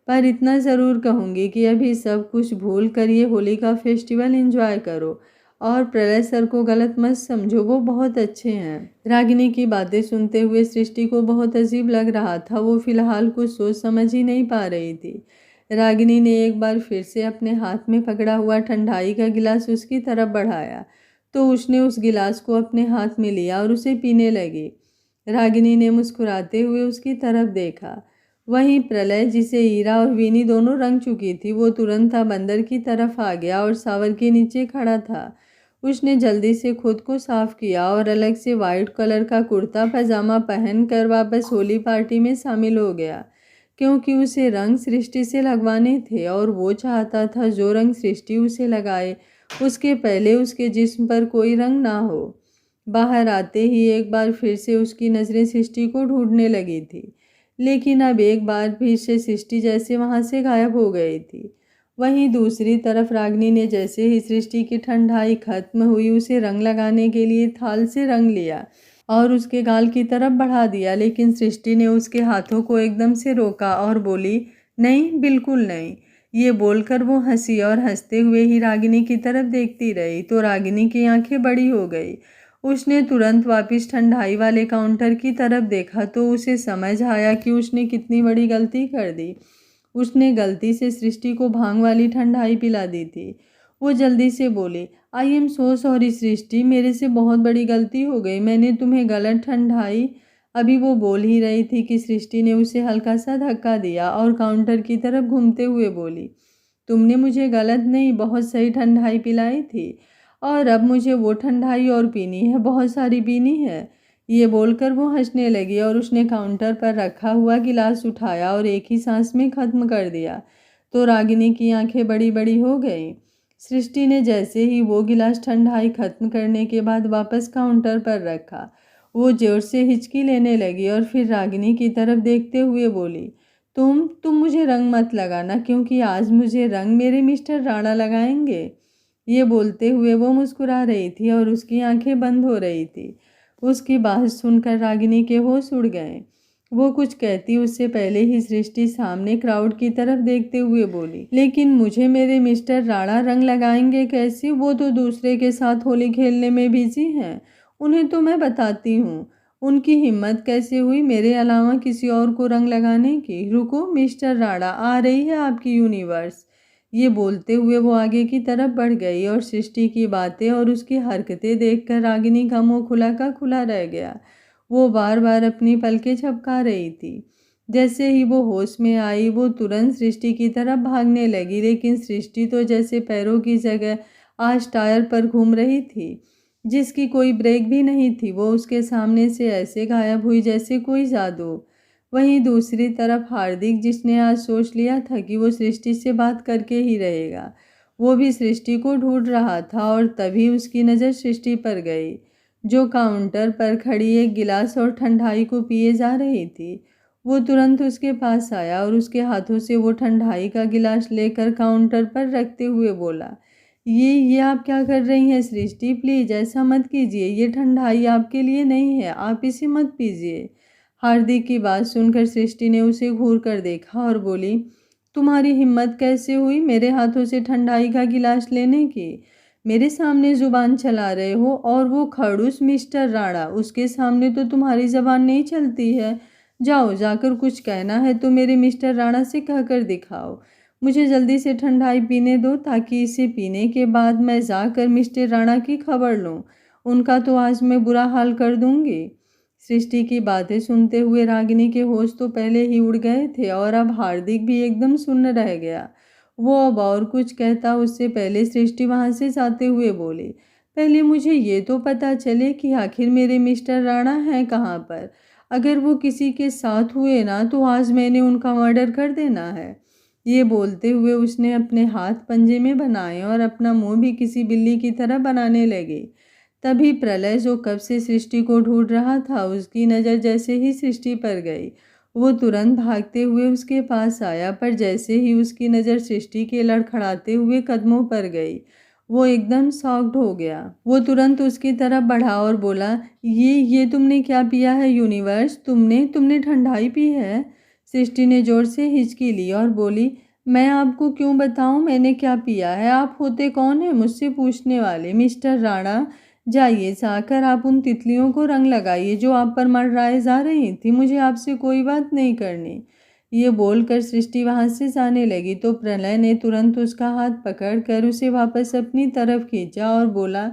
पर इतना ज़रूर कहूँगी कि अभी सब कुछ भूल कर ये होली का फेस्टिवल एंजॉय करो, और प्रलय सर को गलत मत समझो, वो बहुत अच्छे हैं। रागिनी की बातें सुनते हुए सृष्टि को बहुत अजीब लग रहा था। वो फिलहाल कुछ सोच समझ ही नहीं पा रही थी। रागिनी ने एक बार फिर से अपने हाथ में पकड़ा हुआ ठंडाई का गिलास उसकी तरफ बढ़ाया तो उसने उस गिलास को अपने हाथ में लिया और उसे पीने लगी। रागिनी ने मुस्कुराते हुए उसकी तरफ देखा। वहीं प्रलय, जिसे ईरा और वीनी दोनों रंग चुकी थी, वो तुरंत अब अंदर की तरफ आ गया और शावर के नीचे खड़ा था। उसने जल्दी से खुद को साफ किया और अलग से वाइट कलर का कुर्ता पजामा पहनकर वापस होली पार्टी में शामिल हो गया, क्योंकि उसे रंग सृष्टि से लगवाने थे और वो चाहता था जो रंग सृष्टि उसे लगाए उसके पहले उसके जिस्म पर कोई रंग ना हो। बाहर आते ही एक बार फिर से उसकी नज़रें सृष्टि को ढूंढने लगी थी, लेकिन अब एक बार फिर से सृष्टि जैसे वहाँ से गायब हो गई थी। वहीं दूसरी तरफ रागिनी ने जैसे ही सृष्टि की ठंडाई खत्म हुई उसे रंग लगाने के लिए थाल से रंग लिया और उसके गाल की तरफ बढ़ा दिया, लेकिन सृष्टि ने उसके हाथों को एकदम से रोका और बोली, नहीं, बिल्कुल नहीं। ये बोलकर वो हंसी और हंसते हुए ही रागिनी की तरफ देखती रही तो रागिनी की आंखें बड़ी हो गई। उसने तुरंत वापस ठंडाई वाले काउंटर की तरफ देखा तो उसे समझ आया कि उसने कितनी बड़ी गलती कर दी। उसने गलती से सृष्टि को भांग वाली ठंडाई पिला दी थी। वो जल्दी से बोली, आई एम सो सॉरी सृष्टि, मेरे से बहुत बड़ी गलती हो गई, मैंने तुम्हें गलत ठंडाई। अभी वो बोल ही रही थी कि सृष्टि ने उसे हल्का सा धक्का दिया और काउंटर की तरफ घूमते हुए बोली, तुमने मुझे गलत नहीं, बहुत सही ठंडाई पिलाई थी और अब मुझे वो ठंडाई और पीनी है, बहुत सारी पीनी है। ये बोलकर वो हंसने लगी और उसने काउंटर पर रखा हुआ गिलास उठाया और एक ही सांस में ख़त्म कर दिया। तो रागिनी की आंखें बड़ी बड़ी हो गईं। सृष्टि ने जैसे ही वो गिलास ठंडाई खत्म करने के बाद वापस काउंटर पर रखा, वो जोर से हिचकी लेने लगी और फिर रागिनी की तरफ देखते हुए बोली, तुम मुझे रंग मत लगाना, क्योंकि आज मुझे रंग मेरे मिस्टर राणा लगाएंगे। ये बोलते हुए वो मुस्कुरा रही थी और उसकी आंखें बंद हो रही थी। उसकी बात सुनकर रागिनी के होश उड़ गए। वो कुछ कहती उससे पहले ही सृष्टि सामने क्राउड की तरफ देखते हुए बोली, लेकिन मुझे मेरे मिस्टर राणा रंग लगाएंगे कैसे? वो तो दूसरे के साथ होली खेलने में बिजी हैं। उन्हें तो मैं बताती हूँ। उनकी हिम्मत कैसे हुई मेरे अलावा किसी और को रंग लगाने की? रुको मिस्टर राणा, आ रही है आपकी यूनिवर्स। ये बोलते हुए वो आगे की तरफ बढ़ गई और सृष्टि की बातें और उसकी हरकतें देखकर रागिनी का मुंह खुला का खुला रह गया। वो बार बार अपनी पलकें झपका रही थी। जैसे ही वो होश में आई वो तुरंत सृष्टि की तरफ भागने लगी, लेकिन सृष्टि तो जैसे पैरों की जगह आज टायर पर घूम रही थी, जिसकी कोई ब्रेक भी नहीं थी। वो उसके सामने से ऐसे गायब हुई जैसे कोई जादू। वहीं दूसरी तरफ हार्दिक, जिसने आज सोच लिया था कि वो सृष्टि से बात करके ही रहेगा, वो भी सृष्टि को ढूंढ रहा था और तभी उसकी नज़र सृष्टि पर गई, जो काउंटर पर खड़ी एक गिलास और ठंडाई को पिए जा रही थी। वो तुरंत उसके पास आया और उसके हाथों से वो ठंडाई का गिलास लेकर काउंटर पर रखते हुए बोला, ये आप क्या कर रही हैं सृष्टि? प्लीज़ ऐसा मत कीजिए, ये ठंडाई आपके लिए नहीं है, आप इसे मत पीजिए। हार्दिक की बात सुनकर सृष्टि ने उसे घूर कर देखा और बोली, तुम्हारी हिम्मत कैसे हुई मेरे हाथों से ठंडाई का गिलास लेने की? मेरे सामने जुबान चला रहे हो और वो खड़ूस मिस्टर राणा, उसके सामने तो तुम्हारी जबान नहीं चलती है। जाओ, जाकर कुछ कहना है तो मेरे मिस्टर राणा से कहकर दिखाओ। मुझे जल्दी से ठंडाई पीने दो, ताकि इसे पीने के बाद मैं जाकर मिस्टर राणा की खबर लूँ। उनका तो आज मैं बुरा हाल कर दूंगी। सृष्टि की बातें सुनते हुए रागिनी के होश तो पहले ही उड़ गए थे और अब हार्दिक भी एकदम सुन्न रह गया। वो अब और कुछ कहता उससे पहले सृष्टि वहां से जाते हुए बोली, पहले मुझे ये तो पता चले कि आखिर मेरे मिस्टर राणा हैं कहाँ पर। अगर वो किसी के साथ हुए ना तो आज मैंने उनका मर्डर कर देना है। ये बोलते हुए उसने अपने हाथ पंजे में बनाए और अपना मुंह भी किसी बिल्ली की तरह बनाने लगी। तभी प्रलय, जो कब से सृष्टि को ढूंढ रहा था, उसकी नज़र जैसे ही सृष्टि पर गई, वो तुरंत भागते हुए उसके पास आया, पर जैसे ही उसकी नज़र सृष्टि के लड़खड़ाते हुए कदमों पर गई, वो एकदम शॉक्ड हो गया। वो तुरंत उसकी तरफ बढ़ा और बोला, ये तुमने क्या पिया है यूनिवर्स? तुमने ठंडाई पी है? सृष्टि ने जोर से हिचकी ली और बोली, मैं आपको क्यों बताऊं मैंने क्या पिया है? आप होते कौन है मुझसे पूछने वाले? मिस्टर राणा, जाइए, जाकर आप उन तितलियों को रंग लगाइए जो आप पर मंडराए जा रही थी। मुझे आपसे कोई बात नहीं करनी। ये बोलकर सृष्टि वहां से जाने लगी तो प्रलय ने तुरंत उसका हाथ पकड़कर उसे वापस अपनी तरफ खींचा और बोला,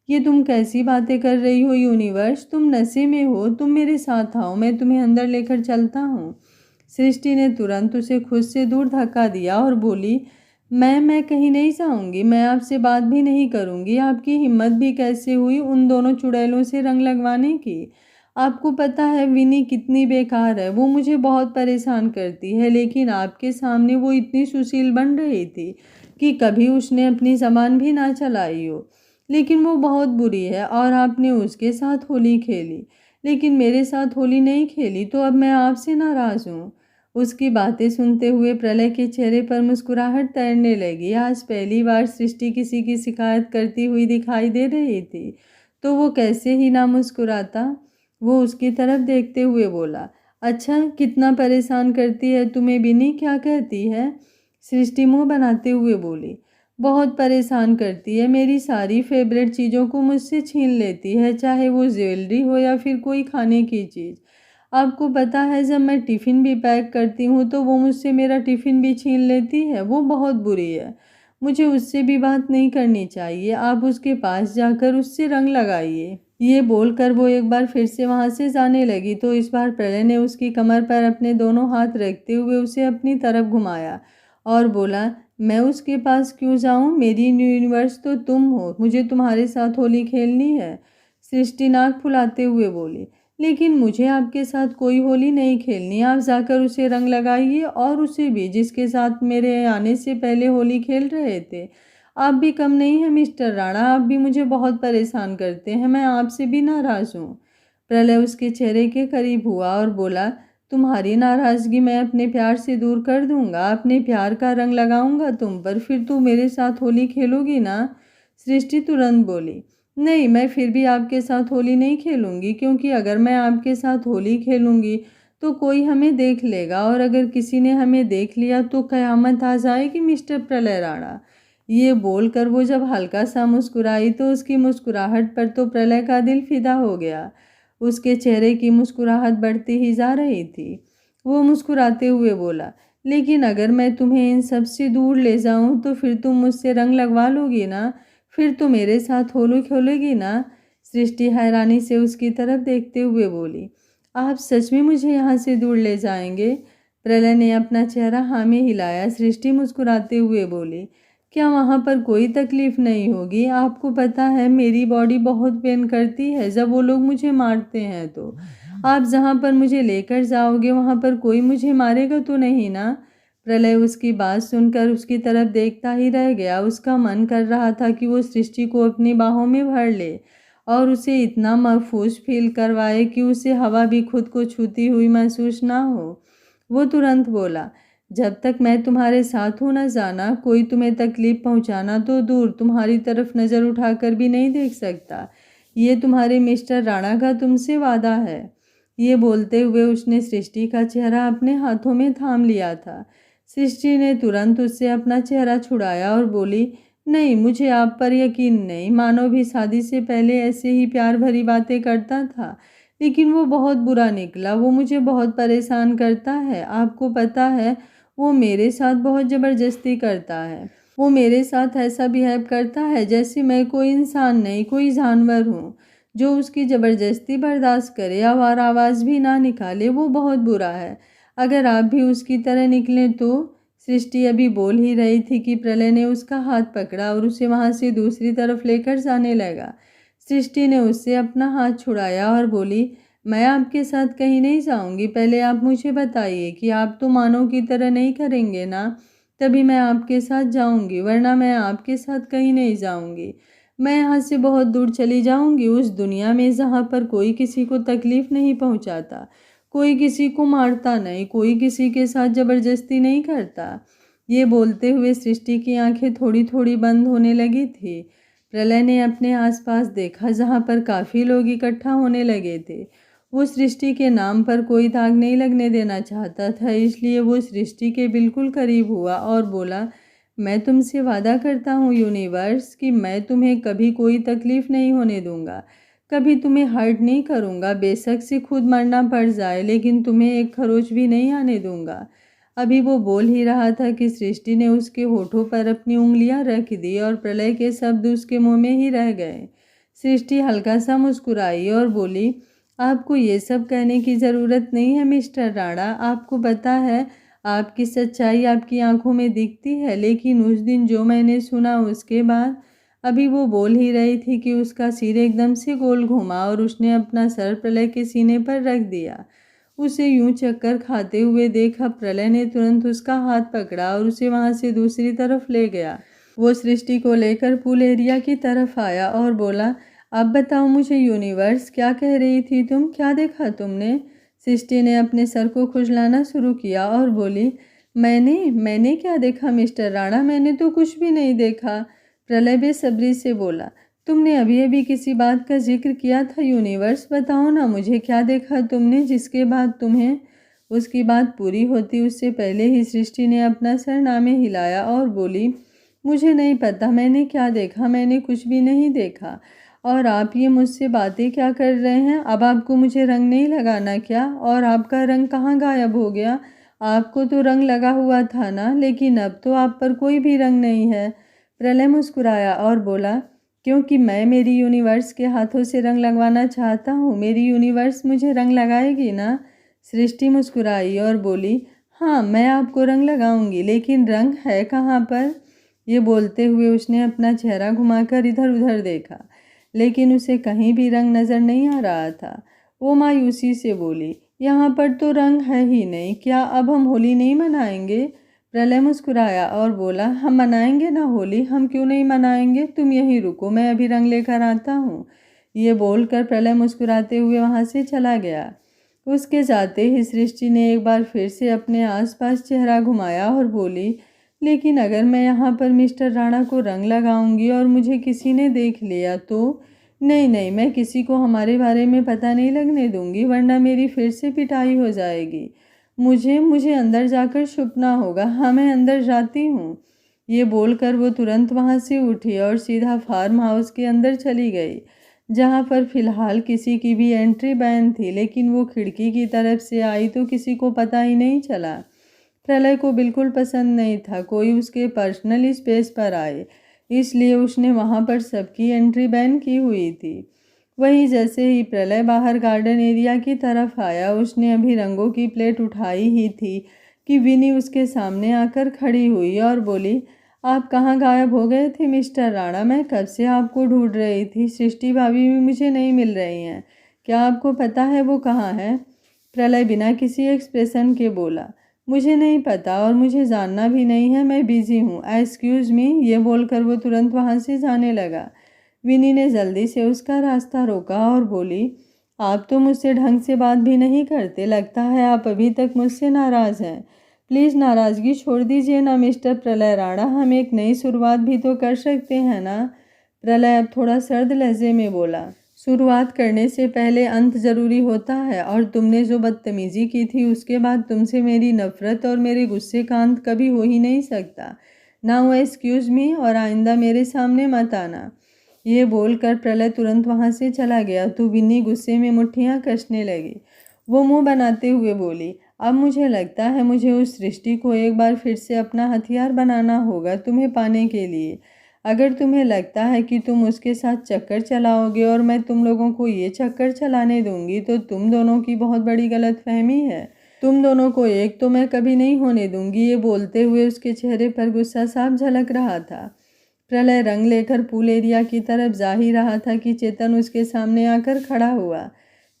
ये तुम कैसी बातें कर रही हो यूनिवर्स? तुम नशे में हो, तुम मेरे साथ आओ, मैं तुम्हें अंदर लेकर चलता हूँ। सृष्टि ने तुरंत उसे खुद से दूर धक्का दिया और बोली, मैं कहीं नहीं जाऊंगी, मैं आपसे बात भी नहीं करूंगी। आपकी हिम्मत भी कैसे हुई उन दोनों चुड़ैलों से रंग लगवाने की? आपको पता है विनी कितनी बेकार है, वो मुझे बहुत परेशान करती है, लेकिन आपके सामने वो इतनी सुशील बन रही थी कि कभी उसने अपनी जबान भी ना चलाई हो। लेकिन वो बहुत बुरी है और आपने उसके साथ होली खेली, लेकिन मेरे साथ होली नहीं खेली, तो अब मैं आपसे नाराज़ हूँ। उसकी बातें सुनते हुए प्रलय के चेहरे पर मुस्कुराहट तैरने लगी। आज पहली बार सृष्टि किसी की शिकायत करती हुई दिखाई दे रही थी, तो वो कैसे ही ना मुस्कुराता। वो उसकी तरफ देखते हुए बोला, अच्छा, कितना परेशान करती है तुम्हें बिनी, क्या कहती है? सृष्टि मुंह बनाते हुए बोली, बहुत परेशान करती है। मेरी सारी फेवरेट चीज़ों को मुझसे छीन लेती है, चाहे वो ज्वेलरी हो या फिर कोई खाने की चीज़। आपको पता है जब मैं टिफ़िन भी पैक करती हूँ तो वो मुझसे मेरा टिफ़िन भी छीन लेती है। वो बहुत बुरी है। मुझे उससे भी बात नहीं करनी चाहिए। आप उसके पास जाकर उससे रंग लगाइए। ये बोलकर वो एक बार फिर से वहाँ से जाने लगी तो इस बार प्रलय ने उसकी कमर पर अपने दोनों हाथ रखते हुए उसे अपनी तरफ घुमाया और बोला, मैं उसके पास क्यों जाऊं? मेरी यूनिवर्स तो तुम हो। मुझे तुम्हारे साथ होली खेलनी है। सृष्टि नाक फुलाते हुए बोली, लेकिन मुझे आपके साथ कोई होली नहीं खेलनी। आप जाकर उसे रंग लगाइए और उसे भी जिसके साथ मेरे आने से पहले होली खेल रहे थे। आप भी कम नहीं हैं मिस्टर राणा। आप भी मुझे बहुत परेशान करते हैं। मैं आपसे भी नाराज़ हूँ। प्रलय उसके चेहरे के करीब हुआ और बोला, तुम्हारी नाराज़गी मैं अपने प्यार से दूर कर दूंगा। अपने प्यार का रंग लगाऊंगा तुम पर। फिर तू मेरे साथ होली खेलोगी ना? सृष्टि तुरंत बोली, नहीं, मैं फिर भी आपके साथ होली नहीं खेलूंगी, क्योंकि अगर मैं आपके साथ होली खेलूंगी तो कोई हमें देख लेगा, और अगर किसी ने हमें देख लिया तो कयामत आ जाएगी मिस्टर प्रलय राणा। ये बोलकर वो जब हल्का सा मुस्कुराई तो उसकी मुस्कुराहट पर तो प्रलय का दिल फिदा हो गया। उसके चेहरे की मुस्कुराहट बढ़ती ही जा रही थी। वो मुस्कुराते हुए बोला, लेकिन अगर मैं तुम्हें इन सब से दूर ले जाऊं तो फिर तुम मुझसे रंग लगवा लोगी ना? फिर तो मेरे साथ होली खेलोगी ना? सृष्टि हैरानी से उसकी तरफ देखते हुए बोली, आप सच में मुझे यहाँ से दूर ले जाएंगे? प्रलय ने अपना चेहरा हाँ में हिलाया। सृष्टि मुस्कुराते हुए बोली, क्या वहाँ पर कोई तकलीफ नहीं होगी? आपको पता है मेरी बॉडी बहुत पेन करती है जब वो लोग मुझे मारते हैं। तो आप जहाँ पर मुझे लेकर जाओगे वहाँ पर कोई मुझे मारेगा तो नहीं ना? प्रलय उसकी बात सुनकर उसकी तरफ देखता ही रह गया। उसका मन कर रहा था कि वो सृष्टि को अपनी बाहों में भर ले और उसे इतना महफूज फील करवाए कि उसे हवा भी खुद को छूती हुई महसूस ना हो। वो तुरंत बोला, जब तक मैं तुम्हारे साथ हूँ न जाना, कोई तुम्हें तकलीफ पहुँचाना तो दूर, तुम्हारी तरफ नज़र उठाकर भी नहीं देख सकता। ये तुम्हारे मिस्टर राणा का तुमसे वादा है। ये बोलते हुए उसने सृष्टि का चेहरा अपने हाथों में थाम लिया था। सृष्टि ने तुरंत उससे अपना चेहरा छुड़ाया और बोली, नहीं, मुझे आप पर यकीन नहीं। मानो भी शादी से पहले ऐसे ही प्यार भरी बातें करता था, लेकिन वो बहुत बुरा निकला। वो मुझे बहुत परेशान करता है। आपको पता है वो मेरे साथ बहुत ज़बरदस्ती करता है। वो मेरे साथ ऐसा बिहेव करता है जैसे मैं कोई इंसान नहीं, कोई जानवर हूँ जो उसकी ज़बरदस्ती बर्दाश्त करे और आवाज़ भी ना निकाले। वो बहुत बुरा है। अगर आप भी उसकी तरह निकलें तो। सृष्टि अभी बोल ही रही थी कि प्रलय ने उसका हाथ पकड़ा और उसे वहाँ से दूसरी तरफ लेकर जाने लगा। सृष्टि ने उससे अपना हाथ छुड़ाया और बोली, मैं आपके साथ कहीं नहीं जाऊंगी। पहले आप मुझे बताइए कि आप तो मानव की तरह नहीं करेंगे ना? तभी मैं आपके साथ जाऊंगी, वरना मैं आपके साथ कहीं नहीं जाऊंगी। मैं यहाँ से बहुत दूर चली जाऊंगी, उस दुनिया में जहाँ पर कोई किसी को तकलीफ नहीं पहुँचाता, कोई किसी को मारता नहीं, कोई किसी के साथ ज़बरदस्ती नहीं करता। ये बोलते हुए सृष्टि की आंखें थोड़ी थोड़ी बंद होने लगी थी। प्रलय ने अपने आसपास देखा जहाँ पर काफ़ी लोग इकट्ठा होने लगे थे। वो सृष्टि के नाम पर कोई दाग नहीं लगने देना चाहता था, इसलिए वो सृष्टि के बिल्कुल करीब हुआ और बोला, मैं तुमसे वादा करता हूँ यूनिवर्स कि मैं तुम्हें कभी कोई तकलीफ़ नहीं होने दूंगा, कभी तुम्हें हर्ट नहीं करूँगा। बेशक से खुद मरना पड़ जाए, लेकिन तुम्हें एक खरोच भी नहीं आने दूंगा। अभी वो बोल ही रहा था कि सृष्टि ने उसके होठों पर अपनी उंगलियां रख दी और प्रलय के शब्द उसके मुंह में ही रह गए। सृष्टि हल्का सा मुस्कुराई और बोली, आपको ये सब कहने की ज़रूरत नहीं है मिस्टर राणा। आपको पता है आपकी सच्चाई आपकी आंखों में दिखती है, लेकिन उस दिन जो मैंने सुना उसके बाद। अभी वो बोल ही रही थी कि उसका सिर एकदम से गोल घूमा और उसने अपना सर प्रलय के सीने पर रख दिया। उसे यूं चक्कर खाते हुए देखा। प्रलय ने तुरंत उसका हाथ पकड़ा और उसे वहां से दूसरी तरफ ले गया। वो सृष्टि को लेकर पूल एरिया की तरफ आया और बोला, अब बताओ मुझे यूनिवर्स, क्या कह रही थी तुम? क्या देखा तुमने? सृष्टि ने अपने सर को खुजलाना शुरू किया और बोली, मैंने क्या देखा मिस्टर राणा? मैंने तो कुछ भी नहीं देखा। प्रलय बेसब्री से बोला, तुमने अभी अभी किसी बात का जिक्र किया था यूनिवर्स, बताओ ना मुझे, क्या देखा तुमने जिसके बाद तुम्हें? उसकी बात पूरी होती उससे पहले ही सृष्टि ने अपना सर नामे हिलाया और बोली, मुझे नहीं पता मैंने क्या देखा, मैंने कुछ भी नहीं देखा। और आप ये मुझसे बातें क्या कर रहे हैं? अब आपको मुझे रंग नहीं लगाना क्या? और आपका रंग कहाँ गायब हो गया? आपको तो रंग लगा हुआ था ना, लेकिन अब तो आप पर कोई भी रंग नहीं है। प्रलय मुस्कुराया और बोला, क्योंकि मैं मेरी यूनिवर्स के हाथों से रंग लगवाना चाहता हूँ, मेरी यूनिवर्स मुझे रंग लगाएगी ना? सृष्टि मुस्कुराई और बोली, हाँ मैं आपको रंग लगाऊंगी, लेकिन रंग है कहाँ पर? ये बोलते हुए उसने अपना चेहरा घुमाकर इधर उधर देखा, लेकिन उसे कहीं भी रंग नजर नहीं आ रहा था। वो मायूसी से बोली, यहाँ पर तो रंग है ही नहीं, क्या अब हम होली नहीं मनाएंगे? प्रलय मुस्कुराया और बोला, हम मनाएंगे ना होली, हम क्यों नहीं मनाएंगे? तुम यहीं रुको, मैं अभी रंग लेकर आता हूँ। ये बोलकर प्रलय मुस्कुराते हुए वहाँ से चला गया। उसके जाते ही सृष्टि ने एक बार फिर से अपने आसपास चेहरा घुमाया और बोली, लेकिन अगर मैं यहाँ पर मिस्टर राणा को रंग लगाऊंगी और मुझे किसी ने देख लिया तो? नहीं नहीं, मैं किसी को हमारे बारे में पता नहीं लगने दूंगी, वरना मेरी फिर से पिटाई हो जाएगी। मुझे मुझे अंदर जाकर छुपना होगा। हाँ मैं अंदर जाती हूँ। ये बोलकर वो तुरंत वहाँ से उठी और सीधा फार्म हाउस के अंदर चली गई, जहाँ पर फिलहाल किसी की भी एंट्री बैन थी। लेकिन वो खिड़की की तरफ से आई तो किसी को पता ही नहीं चला। प्रलय को बिल्कुल पसंद नहीं था कोई उसके पर्सनल स्पेस पर आए, इसलिए उसने वहाँ पर सबकी एंट्री बैन की हुई थी। वहीं जैसे ही प्रलय बाहर गार्डन एरिया की तरफ आया, उसने अभी रंगों की प्लेट उठाई ही थी कि विनी उसके सामने आकर खड़ी हुई और बोली, आप कहाँ गायब हो गए थे मिस्टर राणा? मैं कब से आपको ढूंढ रही थी। सृष्टि भाभी भी मुझे नहीं मिल रही हैं। क्या आपको पता है वो कहाँ है? प्रलय बिना किसी एक्सप्रेशन के बोला, मुझे नहीं पता और मुझे जानना भी नहीं है, मैं बिजी हूँ। Excuse me. ये बोलकर वो तुरंत वहाँ से जाने लगा। विनी ने जल्दी से उसका रास्ता रोका और बोली, आप तो मुझसे ढंग से बात भी नहीं करते, लगता है आप अभी तक मुझसे नाराज़ हैं। प्लीज़ नाराज़गी छोड़ दीजिए ना मिस्टर प्रलय राणा, हम एक नई शुरुआत भी तो कर सकते हैं ना? प्रलय अब थोड़ा सर्द लहजे में बोला, शुरुआत करने से पहले अंत ज़रूरी होता है, और तुमने जो बदतमीज़ी की थी उसके बाद तुमसे मेरी नफ़रत और मेरे गुस्से का अंत कभी हो ही नहीं सकता। नाउ एक्सक्यूज़ मी, और आइंदा मेरे सामने मत आना। ये बोलकर प्रलय तुरंत वहाँ से चला गया तो विन्नी गुस्से में मुट्ठियाँ कसने लगी। वो मुंह बनाते हुए बोली, अब मुझे लगता है मुझे उस सृष्टि को एक बार फिर से अपना हथियार बनाना होगा तुम्हें पाने के लिए। अगर तुम्हें लगता है कि तुम उसके साथ चक्कर चलाओगे और मैं तुम लोगों को ये चक्कर चलाने दूंगी, तो तुम दोनों की बहुत बड़ी गलतफहमी है। तुम दोनों को एक तो मैं कभी नहीं होने दूंगी। ये बोलते हुए उसके चेहरे पर गुस्सा साफ झलक रहा था। प्रलय रंग लेकर पूल एरिया की तरफ जा ही रहा था कि चेतन उसके सामने आकर खड़ा हुआ।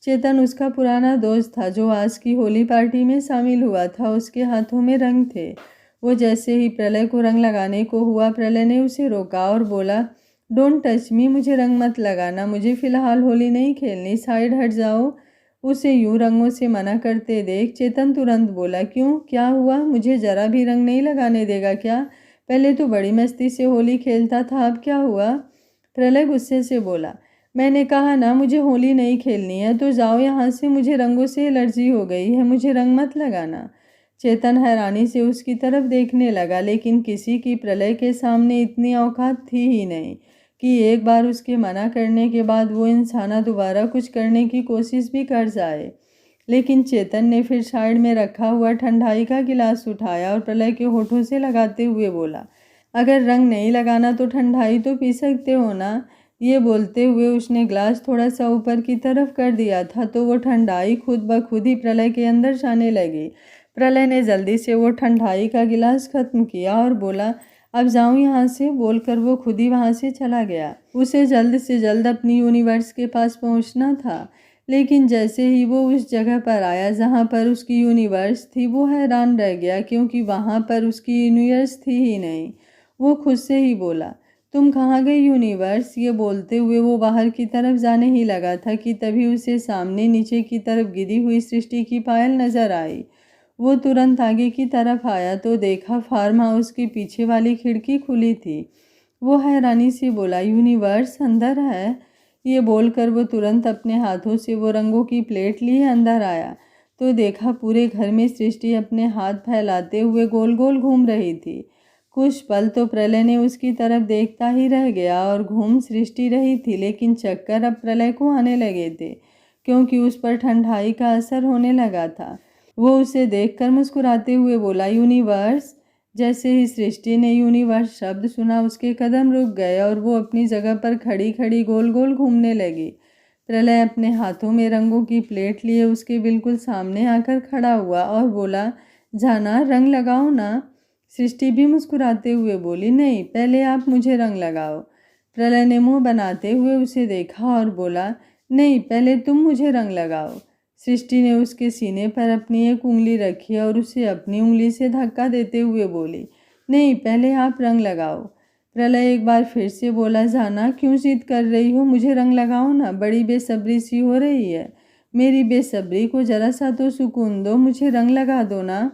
चेतन उसका पुराना दोस्त था जो आज की होली पार्टी में शामिल हुआ था। उसके हाथों में रंग थे। वो जैसे ही प्रलय को रंग लगाने को हुआ, प्रलय ने उसे रोका और बोला, डोंट टच मी, मुझे रंग मत लगाना, मुझे फ़िलहाल होली नहीं खेलनी, साइड हट जाओ। उसे यूं रंगों से मना करते देख चेतन तुरंत बोला, क्यों, क्या हुआ? मुझे ज़रा भी रंग नहीं लगाने देगा क्या? पहले तो बड़ी मस्ती से होली खेलता था, अब क्या हुआ? प्रलय गुस्से से बोला, मैंने कहा ना मुझे होली नहीं खेलनी है, तो जाओ यहाँ से, मुझे रंगों से एलर्जी हो गई है, मुझे रंग मत लगाना। चेतन हैरानी से उसकी तरफ देखने लगा, लेकिन किसी की प्रलय के सामने इतनी औकात थी ही नहीं कि एक बार उसके मना करने के बाद वो इंसाना दोबारा कुछ करने की कोशिश भी कर जाए। लेकिन चेतन ने फिर साइड में रखा हुआ ठंडाई का गिलास उठाया और प्रलय के होठों से लगाते हुए बोला, अगर रंग नहीं लगाना तो ठंडाई तो पी सकते हो ना। ये बोलते हुए उसने ग्लास थोड़ा सा ऊपर की तरफ कर दिया था तो वो ठंडाई खुद ब खुद ही प्रलय के अंदर जाने लगी। प्रलय ने जल्दी से वो ठंडाई का गिलास खत्म किया और बोला, अब जाऊं यहाँ से, बोलकर वो खुद ही वहाँ से चला गया। उसे जल्द से जल्द अपनी यूनिवर्स के पास पहुँचना था। लेकिन जैसे ही वो उस जगह पर आया जहाँ पर उसकी यूनिवर्स थी, वो हैरान रह गया, क्योंकि वहाँ पर उसकी यूनिवर्स थी ही नहीं। वो खुद से ही बोला, तुम कहाँ गई यूनिवर्स? ये बोलते हुए वो बाहर की तरफ जाने ही लगा था कि तभी उसे सामने नीचे की तरफ गिरी हुई सृष्टि की पायल नजर आई। वो तुरंत आगे की तरफ आया तो देखा फार्म हाउस की पीछे वाली खिड़की खुली थी। वो हैरानी से बोला, यूनिवर्स अंदर है? ये बोलकर वो तुरंत अपने हाथों से वो रंगों की प्लेट लिए अंदर आया तो देखा पूरे घर में सृष्टि अपने हाथ फैलाते हुए गोल गोल घूम रही थी। कुछ पल तो प्रलय ने उसकी तरफ देखता ही रह गया और घूम सृष्टि रही थी, लेकिन चक्कर अब प्रलय को आने लगे थे क्योंकि उस पर ठंडाई का असर होने लगा था। वो उसे देखकर मुस्कुराते हुए बोला, यूनिवर्स। जैसे ही सृष्टि ने यूनिवर्स शब्द सुना, उसके कदम रुक गए और वो अपनी जगह पर खड़ी खड़ी गोल गोल घूमने लगी। प्रलय अपने हाथों में रंगों की प्लेट लिए उसके बिल्कुल सामने आकर खड़ा हुआ और बोला, जाना रंग लगाओ ना। सृष्टि भी मुस्कुराते हुए बोली, नहीं, पहले आप मुझे रंग लगाओ। प्रलय ने मुंह बनाते हुए उसे देखा और बोला, नहीं, पहले तुम मुझे रंग लगाओ। सृष्टि ने उसके सीने पर अपनी एक उंगली रखी और उसे अपनी उंगली से धक्का देते हुए बोली, नहीं, पहले आप रंग लगाओ। प्रलय एक बार फिर से बोला, जाना क्यों जिद कर रही हो, मुझे रंग लगाओ ना, बड़ी बेसब्री सी हो रही है। मेरी बेसब्री को जरा सा तो सुकून दो, मुझे रंग लगा दो ना।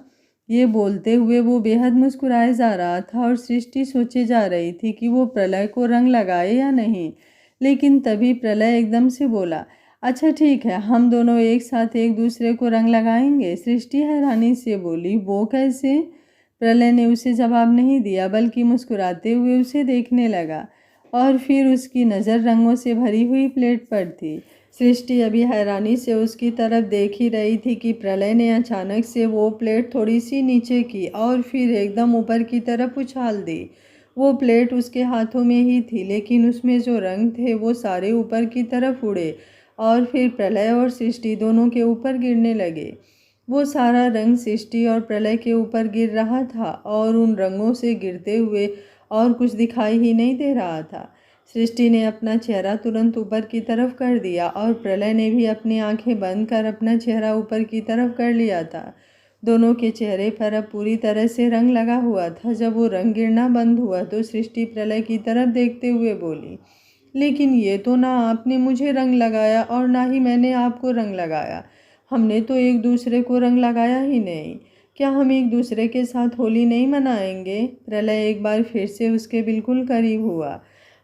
ये बोलते हुए वो बेहद मुस्कुराए जा रहा था और सृष्टि सोचे जा रही थी कि वो प्रलय को रंग लगाए या नहीं। लेकिन तभी प्रलय एकदम से बोला, अच्छा ठीक है, हम दोनों एक साथ एक दूसरे को रंग लगाएंगे। सृष्टि हैरानी से बोली, वो कैसे? प्रलय ने उसे जवाब नहीं दिया बल्कि मुस्कुराते हुए उसे देखने लगा और फिर उसकी नज़र रंगों से भरी हुई प्लेट पर थी। सृष्टि अभी हैरानी से उसकी तरफ देख ही रही थी कि प्रलय ने अचानक से वो प्लेट थोड़ी सी नीचे की और फिर एकदम ऊपर की तरफ उछाल दी। वो प्लेट उसके हाथों में ही थी, लेकिन उसमें जो रंग थे वो सारे ऊपर की तरफ उड़े और फिर प्रलय और सृष्टि दोनों के ऊपर गिरने लगे। वो सारा रंग सृष्टि और प्रलय के ऊपर गिर रहा था और उन रंगों से गिरते हुए और कुछ दिखाई ही नहीं दे रहा था। सृष्टि ने अपना चेहरा तुरंत ऊपर की तरफ कर दिया और प्रलय ने भी अपनी आंखें बंद कर अपना चेहरा ऊपर की तरफ कर लिया था। दोनों के चेहरे पर अब पूरी तरह से रंग लगा हुआ था। जब वो रंग गिरना बंद हुआ तो सृष्टि प्रलय की तरफ देखते हुए बोली, लेकिन ये तो ना आपने मुझे रंग लगाया और ना ही मैंने आपको रंग लगाया। हमने तो एक दूसरे को रंग लगाया ही नहीं। क्या हम एक दूसरे के साथ होली नहीं मनाएंगे? प्रलय एक बार फिर से उसके बिल्कुल करीब हुआ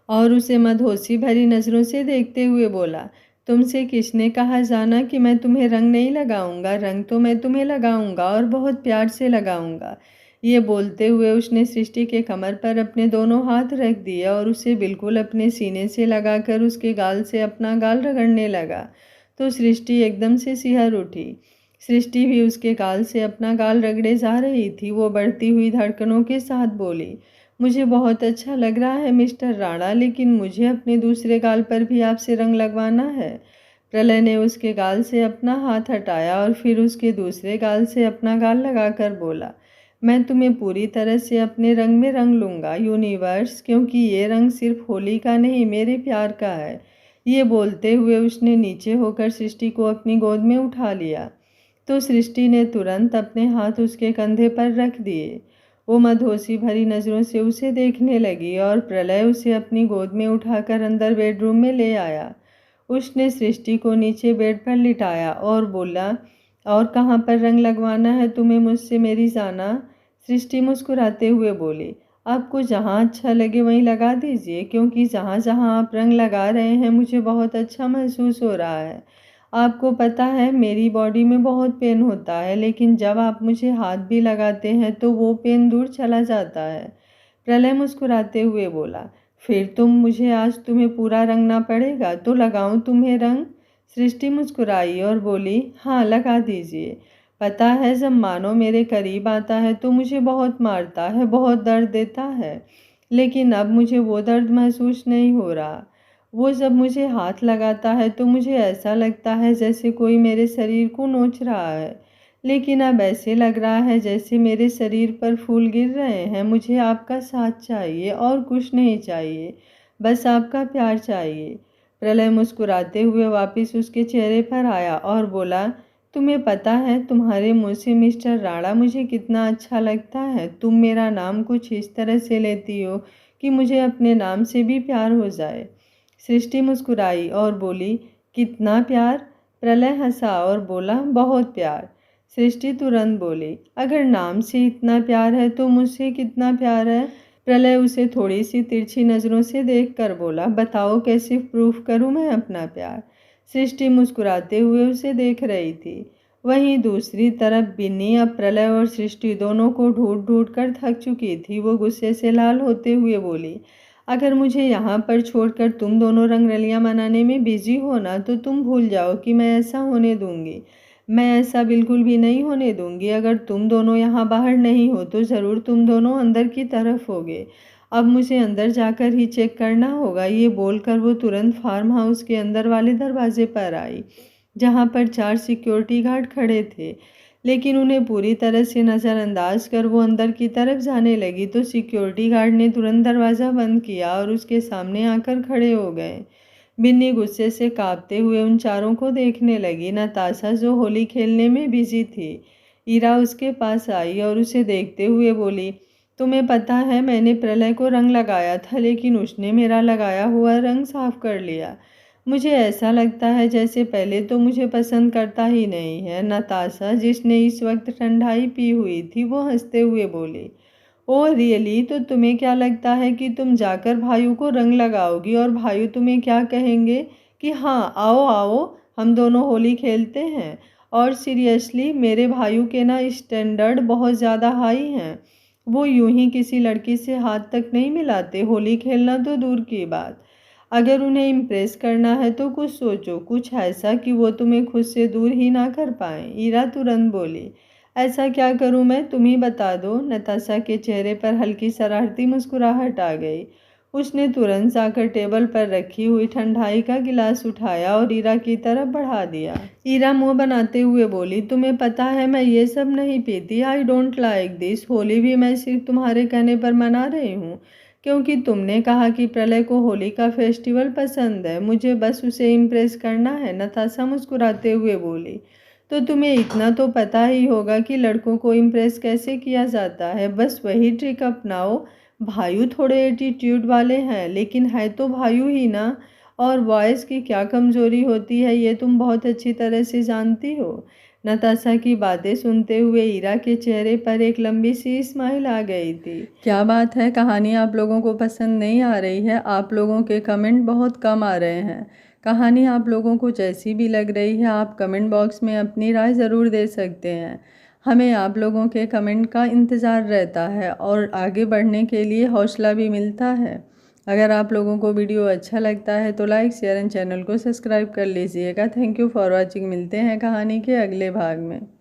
और उसे मदहोशी भरी नज़रों से देखते हुए बोला, तुमसे किसने कहा जाना कि मैं तुम्हें रंग नहीं लगाऊंगा? रंग तो मैं तुम्हें लगाऊंगा और बहुत प्यार से लगाऊंगा। ये बोलते हुए उसने सृष्टि के कमर पर अपने दोनों हाथ रख दिए और उसे बिल्कुल अपने सीने से लगाकर उसके गाल से अपना गाल रगड़ने लगा। तो सृष्टि एकदम से सिहर उठी। सृष्टि भी उसके गाल से अपना गाल रगड़े जा रही थी। वो बढ़ती हुई धड़कनों के साथ बोली, मुझे बहुत अच्छा लग रहा है मिस्टर राणा, लेकिन मुझे अपने दूसरे गाल पर भी आपसे रंग लगवाना है। प्रलय ने उसके गाल से अपना हाथ हटाया और फिर उसके दूसरे गाल से अपना गाल लगाकर बोला, मैं तुम्हें पूरी तरह से अपने रंग में रंग लूँगा यूनिवर्स, क्योंकि ये रंग सिर्फ होली का नहीं, मेरे प्यार का है। ये बोलते हुए उसने नीचे होकर सृष्टि को अपनी गोद में उठा लिया। तो सृष्टि ने तुरंत अपने हाथ उसके कंधे पर रख दिए। वो मदहोशी भरी नज़रों से उसे देखने लगी और प्रलय उसे अपनी गोद में उठाकर अंदर बेडरूम में ले आया। उसने सृष्टि को नीचे बेड पर लिटाया और बोला, और कहाँ पर रंग लगवाना है तुम्हें मुझसे मेरी जाना? सृष्टि मुस्कुराते हुए बोली, आपको जहाँ अच्छा लगे वहीं लगा दीजिए, क्योंकि जहाँ जहाँ आप रंग लगा रहे हैं मुझे बहुत अच्छा महसूस हो रहा है। आपको पता है मेरी बॉडी में बहुत पेन होता है, लेकिन जब आप मुझे हाथ भी लगाते हैं तो वो पेन दूर चला जाता है। प्रलय मुस्कुराते हुए बोला, फिर मुझे आज तुम्हें पूरा रंगना पड़ेगा, तो लगाऊं तुम्हें रंग? सृष्टि मुस्कुराई और बोली, हाँ लगा दीजिए। पता है जब मानो मेरे करीब आता है तो मुझे बहुत मारता है, बहुत दर्द देता है, लेकिन अब मुझे वो दर्द महसूस नहीं हो रहा। वो जब मुझे हाथ लगाता है तो मुझे ऐसा लगता है जैसे कोई मेरे शरीर को नोच रहा है, लेकिन अब ऐसे लग रहा है जैसे मेरे शरीर पर फूल गिर रहे हैं। मुझे आपका साथ चाहिए और कुछ नहीं चाहिए, बस आपका प्यार चाहिए। प्रलय मुस्कुराते हुए वापस उसके चेहरे पर आया और बोला, तुम्हें पता है तुम्हारे मुँह से मिस्टर राणा मुझे कितना अच्छा लगता है। तुम मेरा नाम कुछ इस तरह से लेती हो कि मुझे अपने नाम से भी प्यार हो जाए। सृष्टि मुस्कुराई और बोली, कितना प्यार? प्रलय हंसा और बोला, बहुत प्यार। सृष्टि तुरंत बोली, अगर नाम से इतना प्यार है तो मुझसे कितना प्यार है? प्रलय उसे थोड़ी सी तिरछी नज़रों से देखकर बोला, बताओ कैसे प्रूफ करूं मैं अपना प्यार? सृष्टि मुस्कुराते हुए उसे देख रही थी। वहीं दूसरी तरफ बिन्नी अब प्रलय और सृष्टि दोनों को ढूंढ ढूंढ कर थक चुकी थी। वो गुस्से से लाल होते हुए बोली, अगर मुझे यहाँ पर छोड़कर तुम दोनों रंगरलियाँ मनाने में बिजी हो ना, तो तुम भूल जाओ कि मैं ऐसा होने दूंगी। मैं ऐसा बिल्कुल भी नहीं होने दूंगी। अगर तुम दोनों यहाँ बाहर नहीं हो तो ज़रूर तुम दोनों अंदर की तरफ होगे। अब मुझे अंदर जाकर ही चेक करना होगा। ये बोलकर वो तुरंत फार्म हाउस के अंदर वाले दरवाजे पर आई, जहाँ पर 4 सिक्योरिटी गार्ड खड़े थे। लेकिन उन्हें पूरी तरह से नज़रअंदाज कर वो अंदर की तरफ जाने लगी तो सिक्योरिटी गार्ड ने तुरंत दरवाज़ा बंद किया और उसके सामने आकर खड़े हो गए। बिन्नी गुस्से से कांपते हुए उन चारों को देखने लगी। नताशा, जो होली खेलने में बिजी थी, ईरा उसके पास आई और उसे देखते हुए बोली, तुम्हें पता है मैंने प्रलय को रंग लगाया था, लेकिन उसने मेरा लगाया हुआ रंग साफ कर लिया। मुझे ऐसा लगता है जैसे पहले तो मुझे पसंद करता ही नहीं है। नताशा, जिसने इस वक्त ठंडाई पी हुई थी, वो हंसते हुए बोली, ओह रियली? तो तुम्हें क्या लगता है कि तुम जाकर भाइयों को रंग लगाओगी और भाइयों तुम्हें क्या कहेंगे कि हाँ आओ आओ हम दोनों होली खेलते हैं? और सीरियसली मेरे भाइयों के ना स्टैंडर्ड बहुत ज़्यादा हाई हैं। वो यूं ही किसी लड़की से हाथ तक नहीं मिलाते, होली खेलना तो दूर की बात। अगर उन्हें इम्प्रेस करना है तो कुछ सोचो, कुछ ऐसा कि वो तुम्हें खुद से दूर ही ना कर पाएं। ईरा तुरंत बोली, ऐसा क्या करूं मैं, तुम ही बता दो। नताशा के चेहरे पर हल्की शरारती मुस्कुराहट आ गई। उसने तुरंत जाकर टेबल पर रखी हुई ठंडाई का गिलास उठाया और ईरा की तरफ बढ़ा दिया। ईरा मुंह बनाते हुए बोली, तुम्हें पता है मैं ये सब नहीं पीती। I don't like this. Holi भी मैं सिर्फ तुम्हारे कहने पर मना रही हूँ, क्योंकि तुमने कहा कि प्रलय को होली का फेस्टिवल पसंद है। मुझे बस उसे इम्प्रेस करना है। नताशा मुस्कुराते हुए बोली, तो तुम्हें इतना तो पता ही होगा कि लड़कों को इम्प्रेस कैसे किया जाता है। बस वही ट्रिक अपनाओ। भाइयों थोड़े एटीट्यूड वाले हैं, लेकिन है तो भाइयों ही ना। और बॉयज़ की क्या कमज़ोरी होती है ये तुम बहुत अच्छी तरह से जानती हो। नताशा की बातें सुनते हुए ईरा के चेहरे पर एक लंबी सी स्माइल आ गई थी। क्या बात है, कहानी आप लोगों को पसंद नहीं आ रही है? आप लोगों के कमेंट बहुत कम आ रहे हैं। कहानी आप लोगों को जैसी भी लग रही है, आप कमेंट बॉक्स में अपनी राय ज़रूर दे सकते हैं। हमें आप लोगों के कमेंट का इंतज़ार रहता है और आगे बढ़ने के लिए हौसला भी मिलता है। अगर आप लोगों को वीडियो अच्छा लगता है तो लाइक, शेयर एंड चैनल को सब्सक्राइब कर लीजिएगा। Thank you for watching. मिलते हैं कहानी के अगले भाग में।